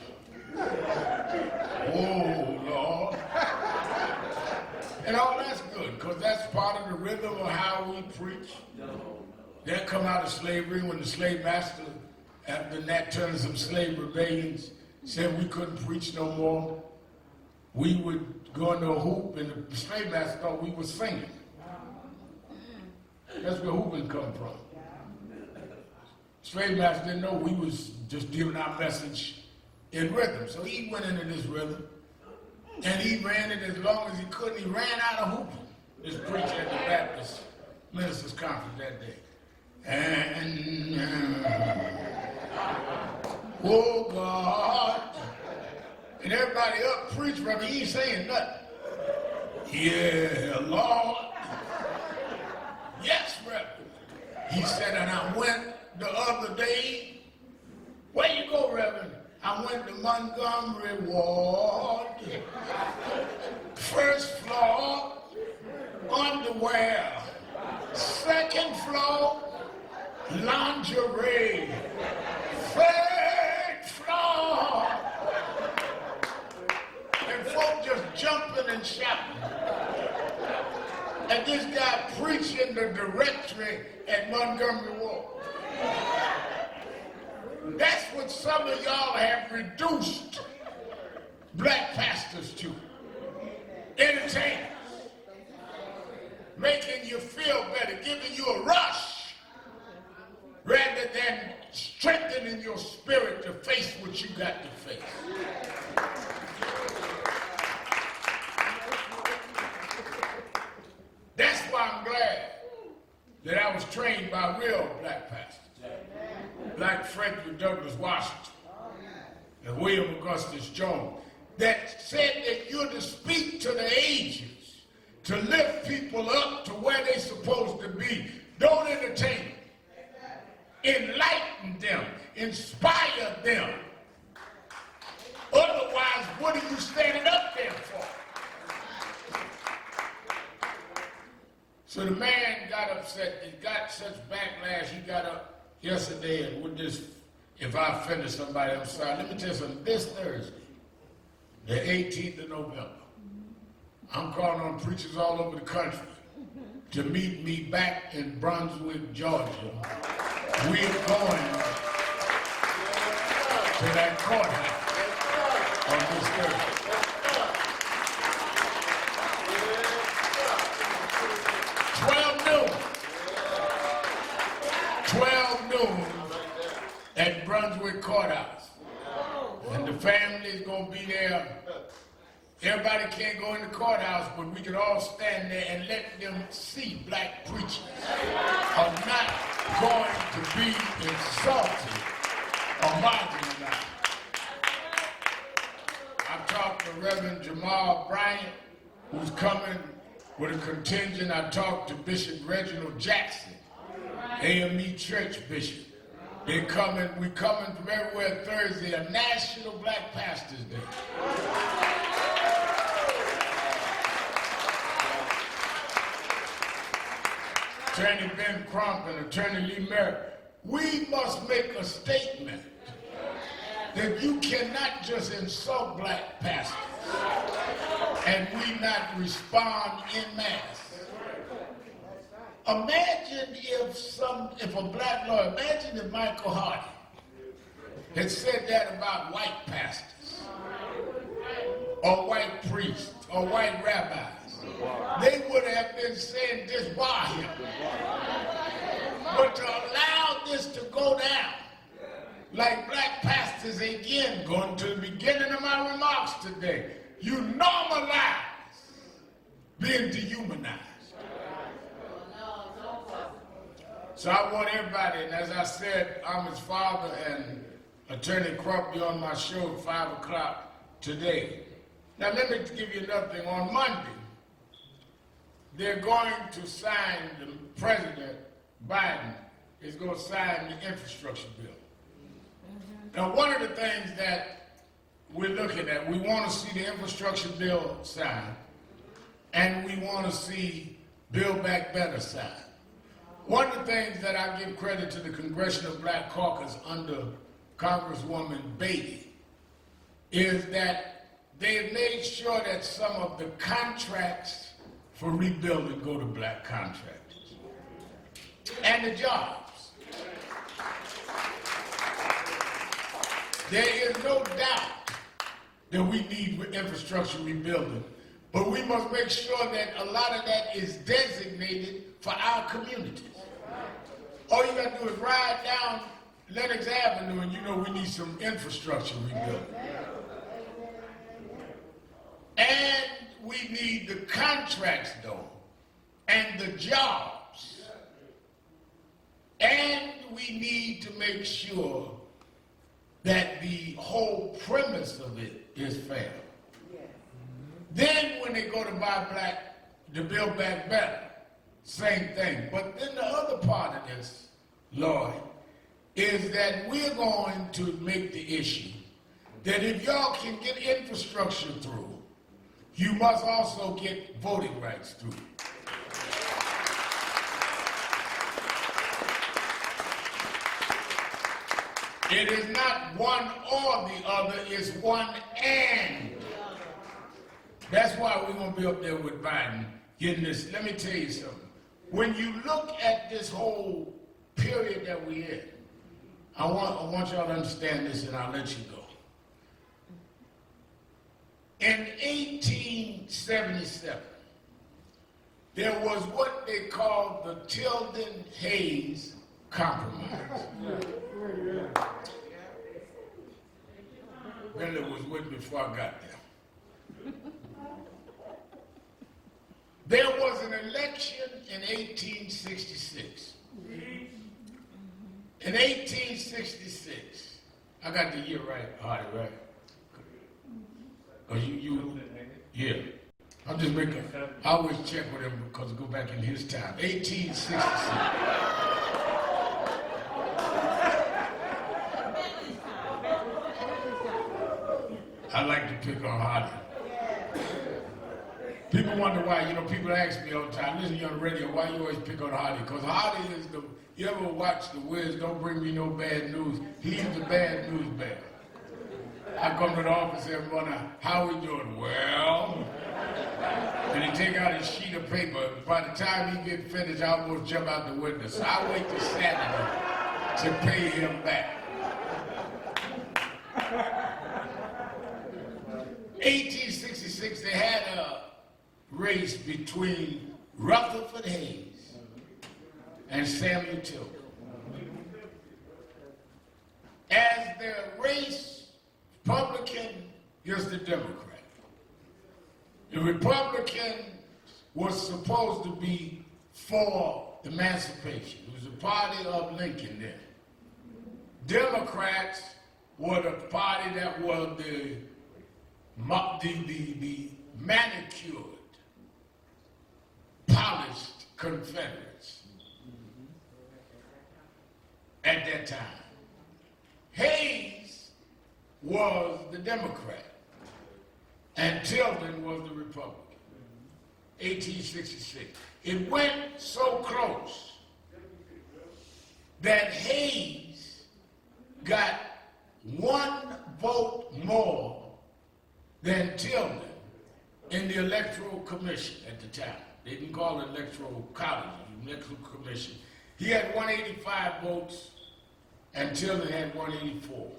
oh Lord. And all that's good, because that's part of the rhythm of how we preach. They come out of slavery when the slave master, after Nat Turner, some slave rebellions, said we couldn't preach no more. We would go into a hoop, and the slave master thought we were singing. That's where hooping come from. Slave master didn't know we was just giving our message in rhythm. So he went into this rhythm, and he ran it as long as he could. He ran out of hooping, this preacher at the Baptist ministers' conference that day. And, oh God. And everybody up preach, brother, he ain't saying nothing. Yeah, Lord. Yes, brother. He said, and I went the other day. Where you go, Reverend? I went to Montgomery Ward. First floor, underwear. Second floor, lingerie. Third floor. And folk just jumping and shouting. And this guy preaching the directory at Montgomery Ward. That's what some of y'all have reduced black pastors to. Entertainers. Making you feel better, giving you a rush, rather than strengthening your spirit to face what you got to face. That's why I'm glad that I was trained by real black pastors. Like Frederick Douglass Washington and William Augustus Jones, that said that you're to speak to the ages, to lift people up to where they're supposed to be. Don't entertain them. Enlighten them. Inspire them. Otherwise, what are you standing up there for? So the man got upset. He got such backlash. He got up yesterday, and with this, if I offended somebody, I'm sorry. Let me tell you something. This Thursday, the 18th of November, I'm calling on preachers all over the country to meet me back in Brunswick, Georgia. We're going to that courthouse on this Thursday. 12 noon at Brunswick Courthouse. And the family's going to be there. Everybody can't go in the courthouse, but we can all stand there and let them see black preachers are not going to be insulted or marginalized. I've talked to Reverend Jamal Bryant, who's coming with a contingent. I talked to Bishop Reginald Jackson, AME Church Bishop. We're coming from everywhere Thursday, a National Black Pastors Day. Attorney Ben Crump and Attorney Lee Merrick, we must make a statement that you cannot just insult black pastors and we not respond en masse. Imagine if a black lawyer, imagine if Michael Hardy had said that about white pastors or white priests or white rabbis. They would have been saying this by him. But to allow this to go down, like black pastors again, going to the beginning of my remarks today, you normalize being dehumanized. So I want everybody, and as I said, I'm his father and Attorney Crump be on my show at 5 o'clock today. Now let me give you another thing. On Monday, they're going to sign, the President Biden is going to sign the infrastructure bill. Now one of the things that we're looking at, we want to see the infrastructure bill signed, and we want to see Build Back Better signed. One of the things that I give credit to the Congressional Black Caucus under Congresswoman Beatty is that they have made sure that some of the contracts for rebuilding go to black contractors. And the jobs. There is no doubt that we need infrastructure rebuilding, but we must make sure that a lot of that is designated for our communities. All you got to do is ride down Lenox Avenue and you know we need some infrastructure rebuilding. And we need the contracts though, and the jobs. And we need to make sure that the whole premise of it is fair. Then when they go to buy the Build Back Better, same thing. But then the other part of this, Lord, is that we're going to make the issue that if y'all can get infrastructure through, you must also get voting rights through. It is not one or the other, it's one and. That's why we're going to be up there with Biden getting this. Let me tell you something. When you look at this whole period that we're in, I want y'all to understand this and I'll let you go. In 1877, there was what they called the Tilden-Hayes Compromise. Mandela was with me before I got there. There was an election in 1866. In 1866, I got the year right, Hardy, right? Oh, yeah. I'm just making, I always check with him because I go back in his time. 1866. I like to pick on Hardy. People wonder why, people ask me all the time, listen, you're on the radio, why you always pick on Hardy? Because Hardy is you ever watch The Wiz, Don't Bring Me No Bad News? He's the bad news bearer. I come to the office every morning, how we doing? Well, and he take out his sheet of paper. By the time he get finished, I almost jump out the window. So I wait till Saturday to pay him back. 1866, they had a race between Rutherford Hayes and Samuel Tilden. As the race, Republican against the Democrat. The Republican was supposed to be for emancipation. It was the party of Lincoln then. Democrats were the party that were the manicured, polished Confederates at that time. Hayes was the Democrat, and Tilden was the Republican. 1866. It went so close that Hayes got 1 vote more than Tilden in the Electoral Commission at the time. They didn't call it Electoral College, Electoral Commission. He had 185 votes, and Tilden had 184.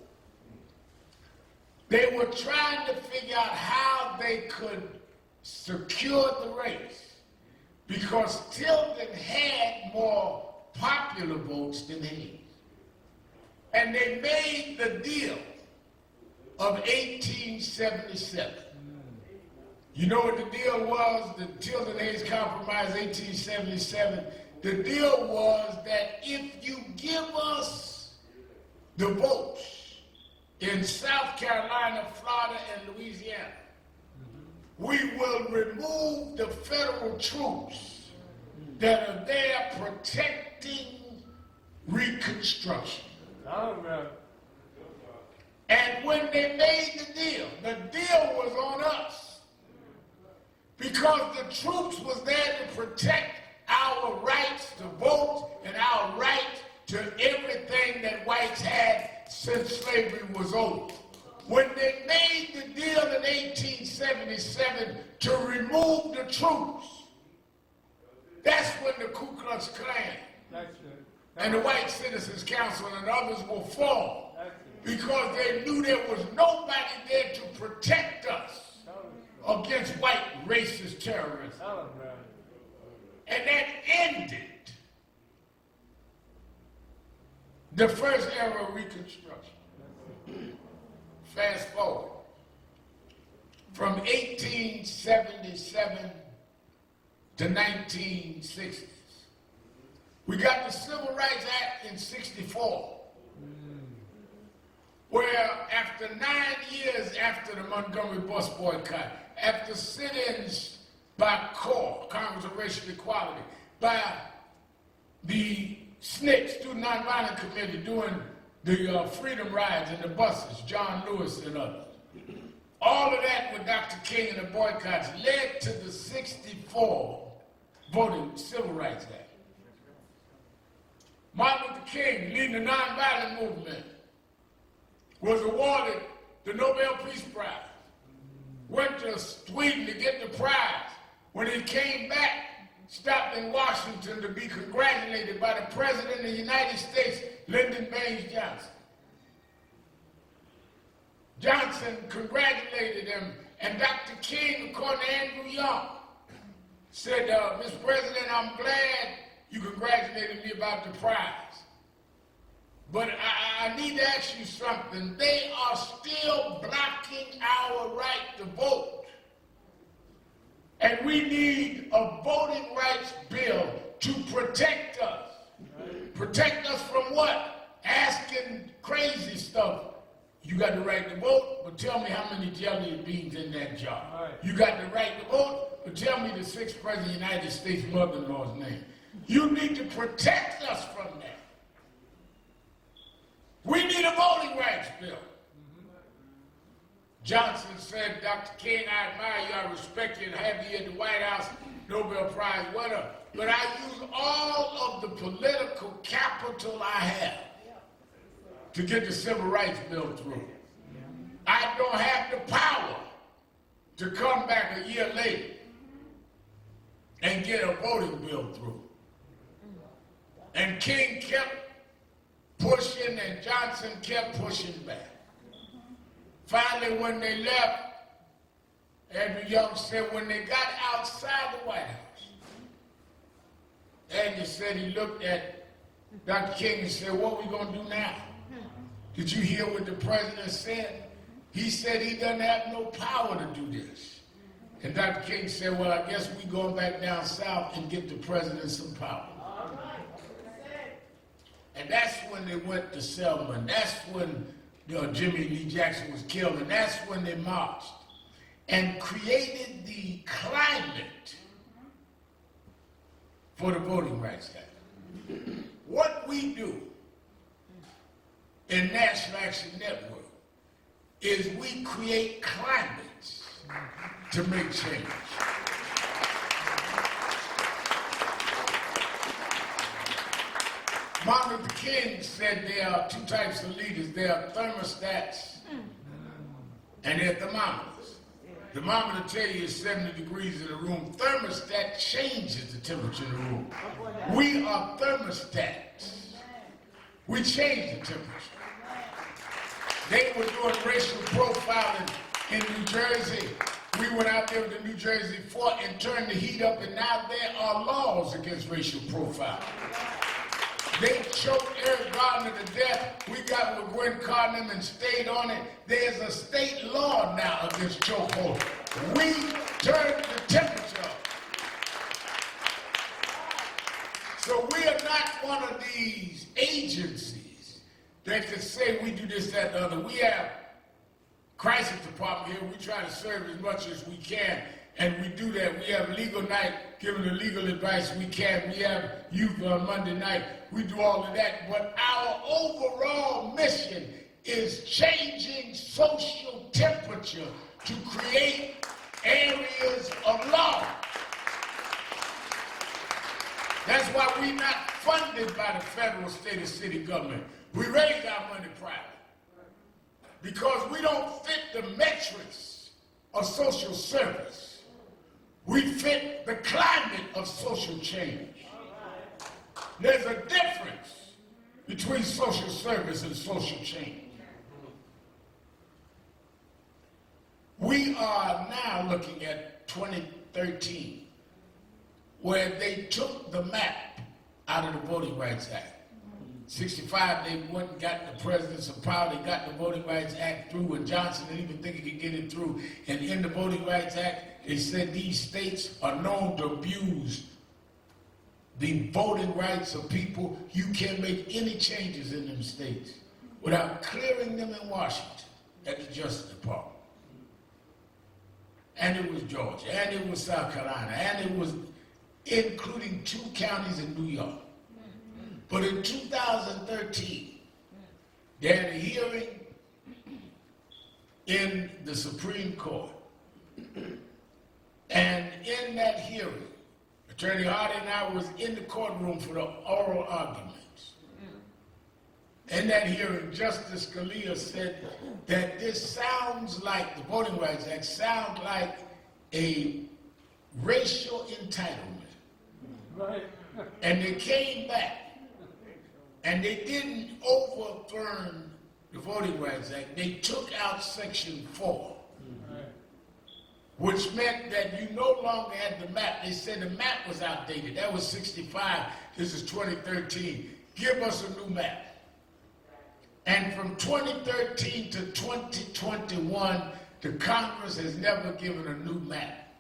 They were trying to figure out how they could secure the race because Tilden had more popular votes than Hayes. And they made the deal of 1877. You know what the deal was? The Tilden-Hayes Compromise, 1877. the deal was that if you give us the votes in South Carolina, Florida, and Louisiana, we will remove the federal troops that are there protecting Reconstruction. All right. And when they made the deal was on us because the troops was there to protect our rights to vote and our right to everything that whites had since slavery was over. When they made the deal in 1877 to remove the troops, that's when the Ku Klux Klan and the White Citizens Council and others were formed, because they knew there was nobody there to protect us against white racist terrorism. And that ended the first era of Reconstruction. Fast forward from 1877 to 1960s. We got the Civil Rights Act in 64, where after 9 years after the Montgomery bus boycott, after sit-ins by CORE, Congress of Racial Equality, by the SNCC, Student Nonviolent Committee, doing the freedom rides in the buses, John Lewis and others. All of that with Dr. King and the boycotts led to the 64 voting Civil Rights Act. Martin Luther King, leading the nonviolent movement, was awarded the Nobel Peace Prize. Went to Sweden to get the prize. When he came back, stopped in Washington to be congratulated by the President of the United States, Lyndon Baines Johnson. Johnson congratulated him, and Dr. King, according to Andrew Young, said, Mr. President, I'm glad you congratulated me about the prize. But I need to ask you something. They are still blocking our right to vote. And we need a voting rights bill to protect us. Protect us from what? Asking crazy stuff. You got the right to vote, but tell me how many jelly beans in that jar. Right. You got the right to vote, but tell me the 6th President of the United States mother-in-law's name. You need to protect us from that. We need a voting rights bill. Johnson said, Dr. King, I admire you, I respect you, and have you at the White House, Nobel Prize winner. But I use all of the political capital I have to get the Civil Rights Bill through. I don't have the power to come back a year later and get a voting bill through. And King kept pushing and Johnson kept pushing back. Finally, when they left, Andrew Young said when they got outside the White House, Andrew said he looked at Dr. King and said, what are we going to do now? Did you hear what the president said? He said he doesn't have no power to do this. And Dr. King said, well, I guess we're going back down south and get the president some power. And that's when they went to Selma. And that's when Jimmy Lee Jackson was killed. And that's when they marched and created the climate for the Voting Rights Act. What we do in National Action Network is we create climates to make change. Martin Luther King said there are two types of leaders. There are thermostats and there are thermometers. Thermometer tell you it's 70 degrees in the room. Thermostat changes the temperature in the room. We are thermostats. We change the temperature. They were doing racial profiling in New Jersey. We went out there with the New Jersey Fort and turned the heat up, and now there are laws against racial profiling. They choked Eric Gardner to death. We got with Gwen Cardinal and stayed on it. There's a state law now against chokehold. We turned the temperature up. So we are not one of these agencies that can say we do this, that, and the other. We have crisis department here. We try to serve as much as we can, and we do that. We have legal night, giving the legal advice we can. We have youth on Monday night. We do all of that. But our overall mission is changing social temperature to create areas of law. That's why we're not funded by the federal, state, or city government. We raise our money private because we don't fit the metrics of social service. We fit the climate of social change. There's a difference between social service and social change. We are now looking at 2013, where they took the map out of the Voting Rights Act. 65, they went and got the presidents of power. They got the Voting Rights Act through, and Johnson didn't even think he could get it through. And in the Voting Rights Act, they said these states are known to abuse the voting rights of people. You can't make any changes in them states without clearing them in Washington at the Justice Department. And it was Georgia, and it was South Carolina, and it was including 2 counties in New York. But in 2013, they had a hearing in the Supreme Court. And in that hearing, Attorney Hardy and I was in the courtroom for the oral arguments. In that hearing, Justice Scalia said that this sounds like, the Voting Rights Act sounds like a racial entitlement. Right. And they came back, and they didn't overturn the Voting Rights Act. They took out Section 4, which meant that you no longer had the map. They said the map was outdated. That was 65. This is 2013. Give us a new map. And from 2013 to 2021, the Congress has never given a new map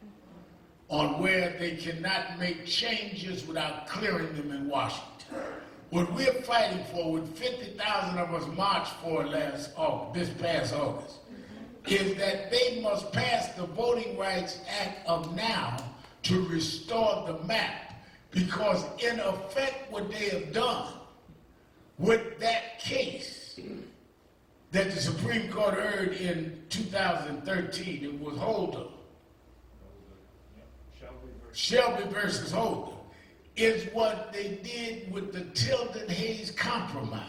on where they cannot make changes without clearing them in Washington. What we're fighting for, what 50,000 of us marched for this past August, is that they must pass the Voting Rights Act of now to restore the map, because in effect what they have done with that case that the Supreme Court heard in 2013, it was Holder, Shelby versus Holder, is what they did with the Tilden-Hayes Compromise.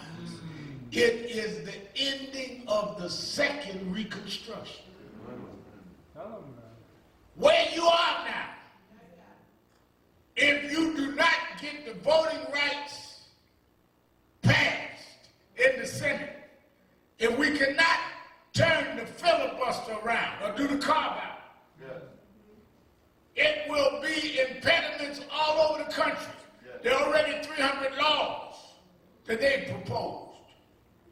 It is the ending of the second Reconstruction. Where you are now, if you do not get the voting rights passed in the Senate, if we cannot turn the filibuster around or do the carve-out, it will be impediments all over the country. There are already 300 laws that they proposed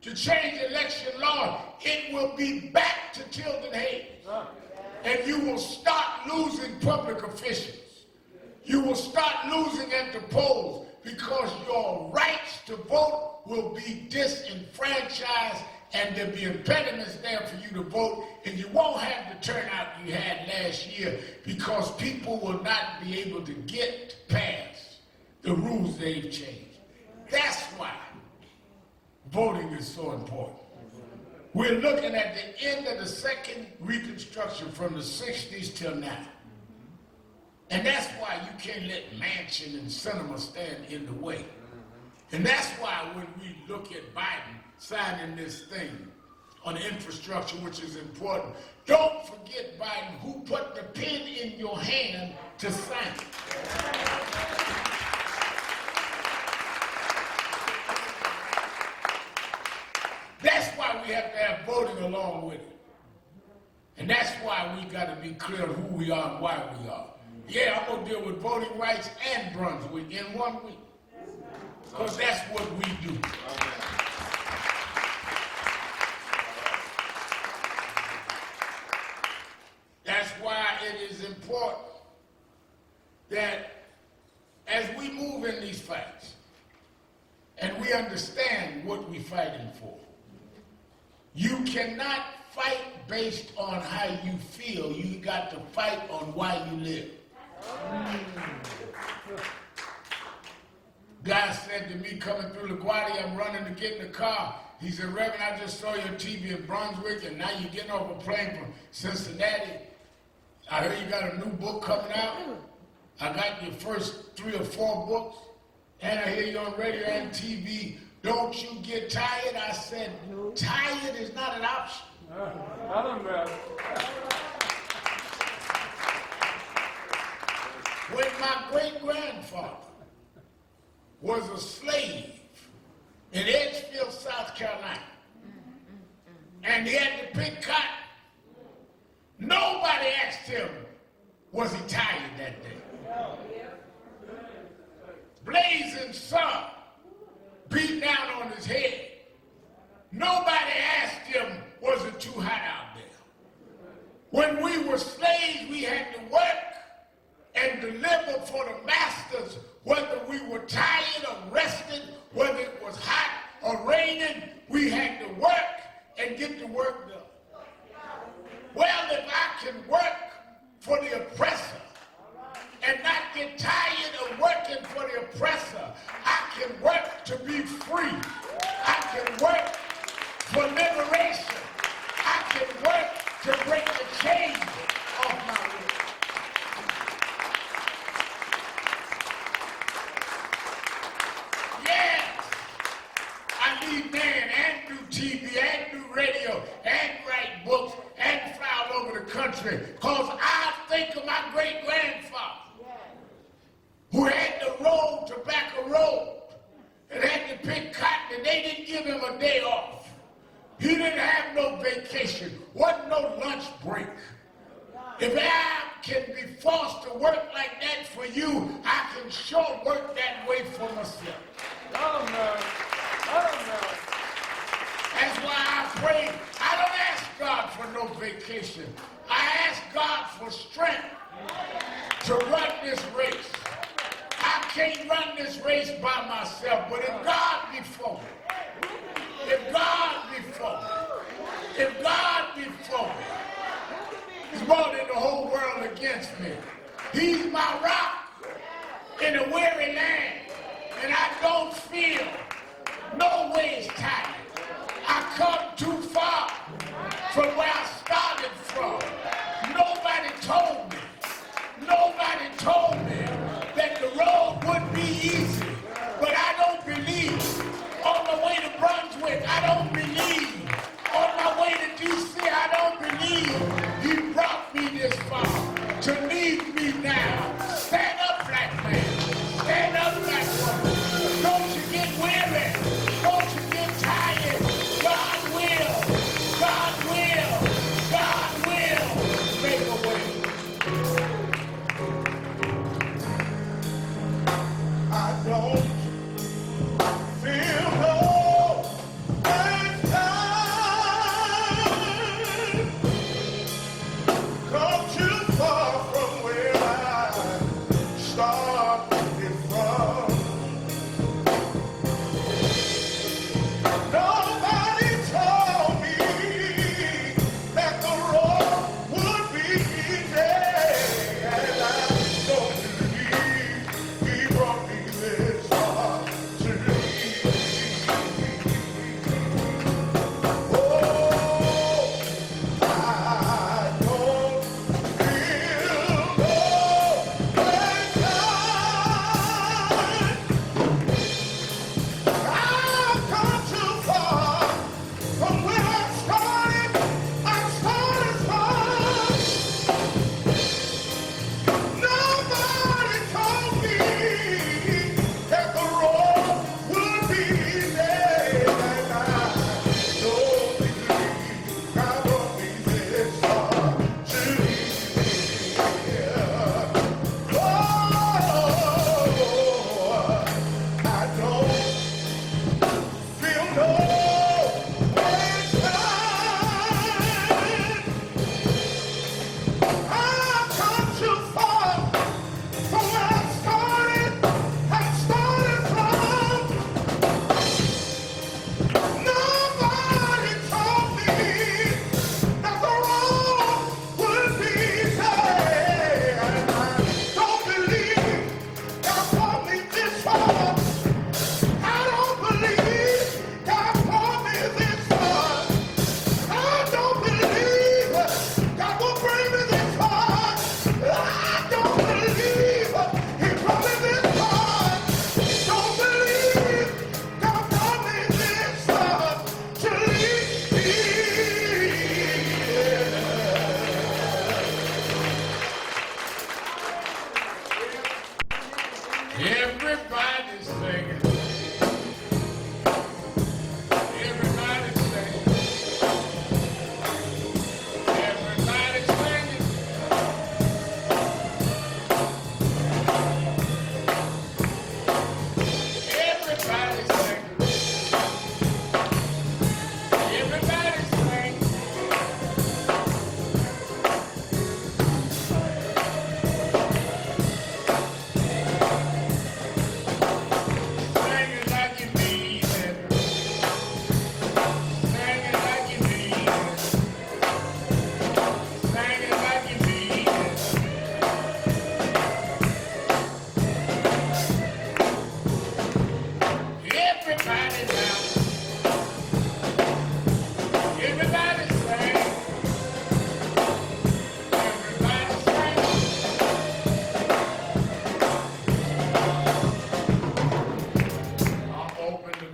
to change election law. It will be back to Tilden-Hayes. And you will start losing public officials. You will start losing at the polls because your rights to vote will be disenfranchised, and there'll be impediments there for you to vote, and you won't have the turnout you had last year because people will not be able to get past the rules they've changed. That's why voting is so important. We're looking at the end of the second Reconstruction from the 60s till now. And that's why you can't let Manchin and Sinema stand in the way. And that's why when we look at Biden signing this thing on infrastructure, which is important, don't forget Biden, who put the pen in your hand to sign it. That's why we have to have voting along with it. And that's why we got to be clear who we are and why we are. Yeah, I'm going to deal with voting rights and Brunswick in 1 week. Because that's what we do. That's why it is important that as we move in these fights, and we understand what we're fighting for, you cannot fight based on how you feel. You got to fight on why you live. Guy said to me coming through LaGuardia, I'm running to get in the car. He said, Reverend, I just saw your TV in Brunswick, and now you're getting off a plane from Cincinnati. I heard you got a new book coming out. I got your first 3 or 4 books, and I hear you on radio and TV. Don't you get tired? I said, tired is not an option. I don't know. When my great-grandfather was a slave in Edgefield, South Carolina, and he had to pick cotton, nobody asked him, was he tired that day? Blazing sun beat down on his head. Nobody asked him, was it too hot out there? When we were slaves, we had to work and deliver for the masters, whether we were tired or rested, whether it was hot or raining, we had to work and get the work done. Well, if I can work for the oppressor and not get tired of working for the oppressor, I can work to be free. I can work for liberation. I can work to break the chains of my will. Yes, I need NAN and do TV and do radio and write books and fly all over the country because I think of my great-grandfather who had to roll tobacco road and had to pick cotton, and they didn't give him a day off. He didn't have no vacation, wasn't no lunch break. If I can be forced to work like that for you, I can sure work that way for myself. I don't know. I don't know. That's why I pray. I don't ask God for no vacation. I ask God for strength to run this race. I can't run this race by myself, but if God be for me, if God be for me, if God be for me, He's more than the whole world against me. He's my rock in a weary land, and I don't feel no ways tired. I come too far from where I started from. Nobody told me that the road would be easy, but I don't believe. On my way to Brunswick, I don't believe. On my way to D.C., I don't believe. He brought me this far to leave me now. Stand up, black man. Stand up, black woman. Don't you get weary. Don't you get tired.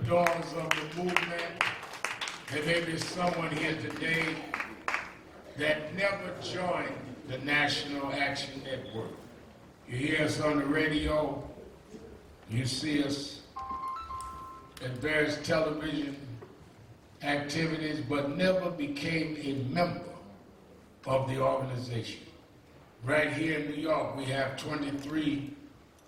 doors of the movement. There may be someone here today that never joined the National Action Network. You hear us on the radio, you see us at various television activities, but never became a member of the organization. Right here in New York, we have 23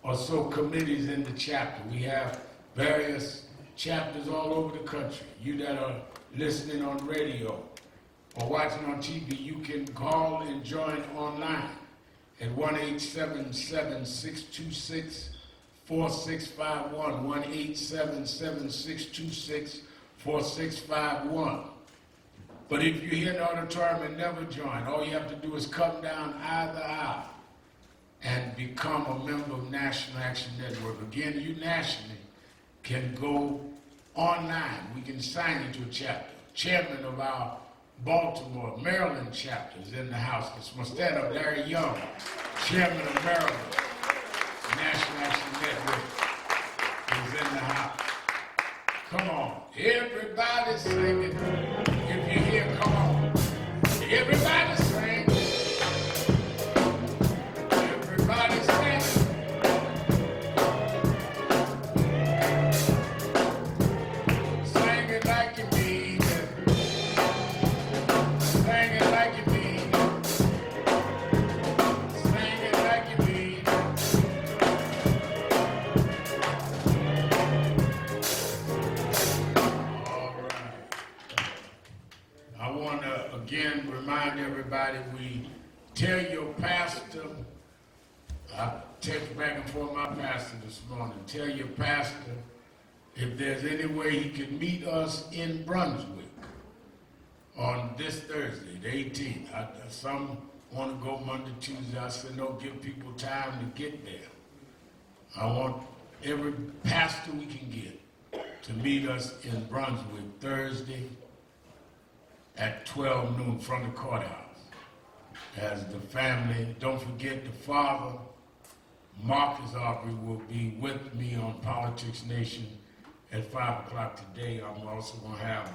or so committees in the chapter. We have various chapters all over the country. You that are listening on radio or watching on TV, you can call and join online at 1-877-626-4651, 1-877-626-4651. But if you're here in the auditorium and never join, all you have to do is come down either aisle and become a member of National Action Network. Again, you nationally can go online. We can sign you to a chapter. Chairman of our Baltimore, Maryland chapters in the house. Let's stand up, Larry Young, Chairman of Maryland. National Action Network is in the house. Come on, everybody sing it. If you're here, come on. Everybody sing. Everybody sing. Sing it like you mean it. Sing it like you mean it. Sing it like you mean it. All right. I want to again remind everybody, we tell your pastor, I text back and forth my pastor this morning, tell your pastor if there's any way he can meet us in Brunswick on this Thursday, the 18th. Some want to go Monday, Tuesday. I said, no, give people time to get there. I want every pastor we can get to meet us in Brunswick Thursday at 12 noon from the courthouse. As the family, don't forget the father, Marcus Arbery, will be with me on Politics Nation at 5 o'clock today. I'm also going to have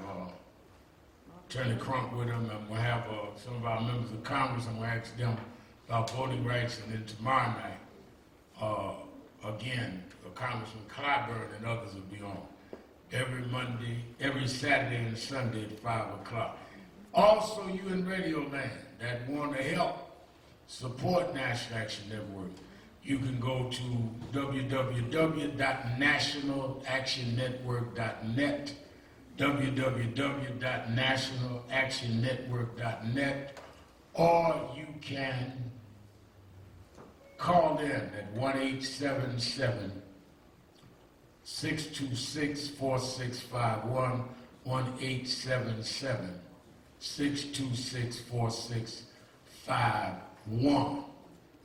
Attorney Crunk with him. I'm going to have some of our members of Congress. I'm going to ask them about voting rights. And then tomorrow night, again, Congressman Clyburn and others will be on every Monday, every Saturday and Sunday at 5 o'clock. Also, you in Radio Land that want to help support National Action Network, you can go to www.nationalactionnetwork.net, www.nationalactionnetwork.net, or you can call in at 1-877-626-4651, 1-877-626-4651.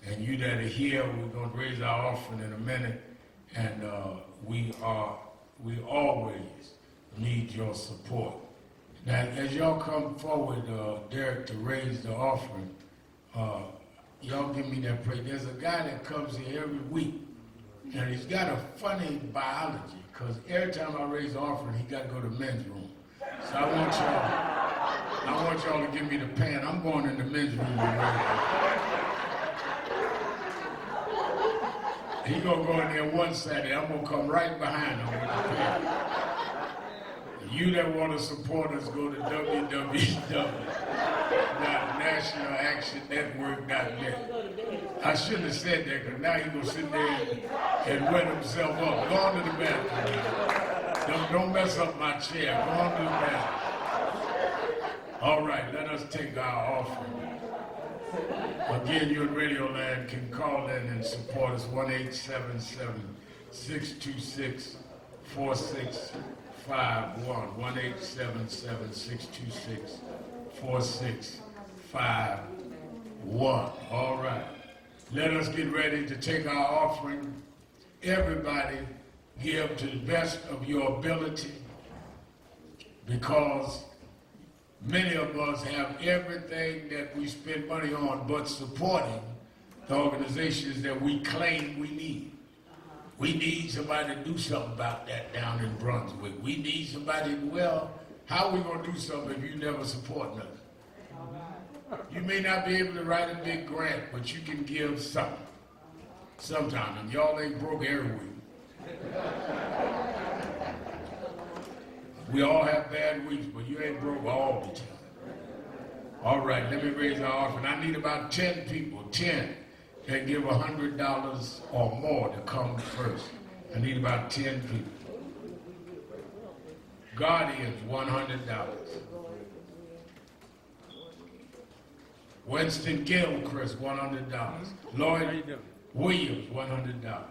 And you that are here, we're going to raise our offering in a minute, and we always need your support. Now, as y'all come forward, Derek, to raise the offering, y'all give me that praise. There's a guy that comes here every week, and he's got a funny biology, because every time I raise the offering, he got to go to the men's room. So I want y'all to give me the pen. I'm going in the men's room right. He gonna go in there one Saturday. I'm gonna come right behind him with the pen. You that want to support us, go to www.nationalactionnetwork.net. I shouldn't have said that, because now he's gonna sit there and wet himself up. Go on to the bathroom. Don't mess up my chair. Go on to the bathroom. All right, let us take our offering. Again, you in Radio Land can call in and support us, 1-877-626-4651, 1-877-626-4651. All right, let us get ready to take our offering. Everybody give to the best of your ability, because many of us have everything that we spend money on but supporting the organizations that we claim we need. We need somebody to do something about that down in Brunswick. We need somebody, well, how are we going to do something if you never support nothing? You may not be able to write a big grant, but you can give something. Sometime, and y'all ain't broke every week. We all have bad weeks, but you ain't broke all the time. All right, let me raise our offering. I need about 10 people, 10 that give $100 or more to come first. I need about 10 people. Guardians, $100. Winston Gilchrist, $100. Lloyd Williams, $100.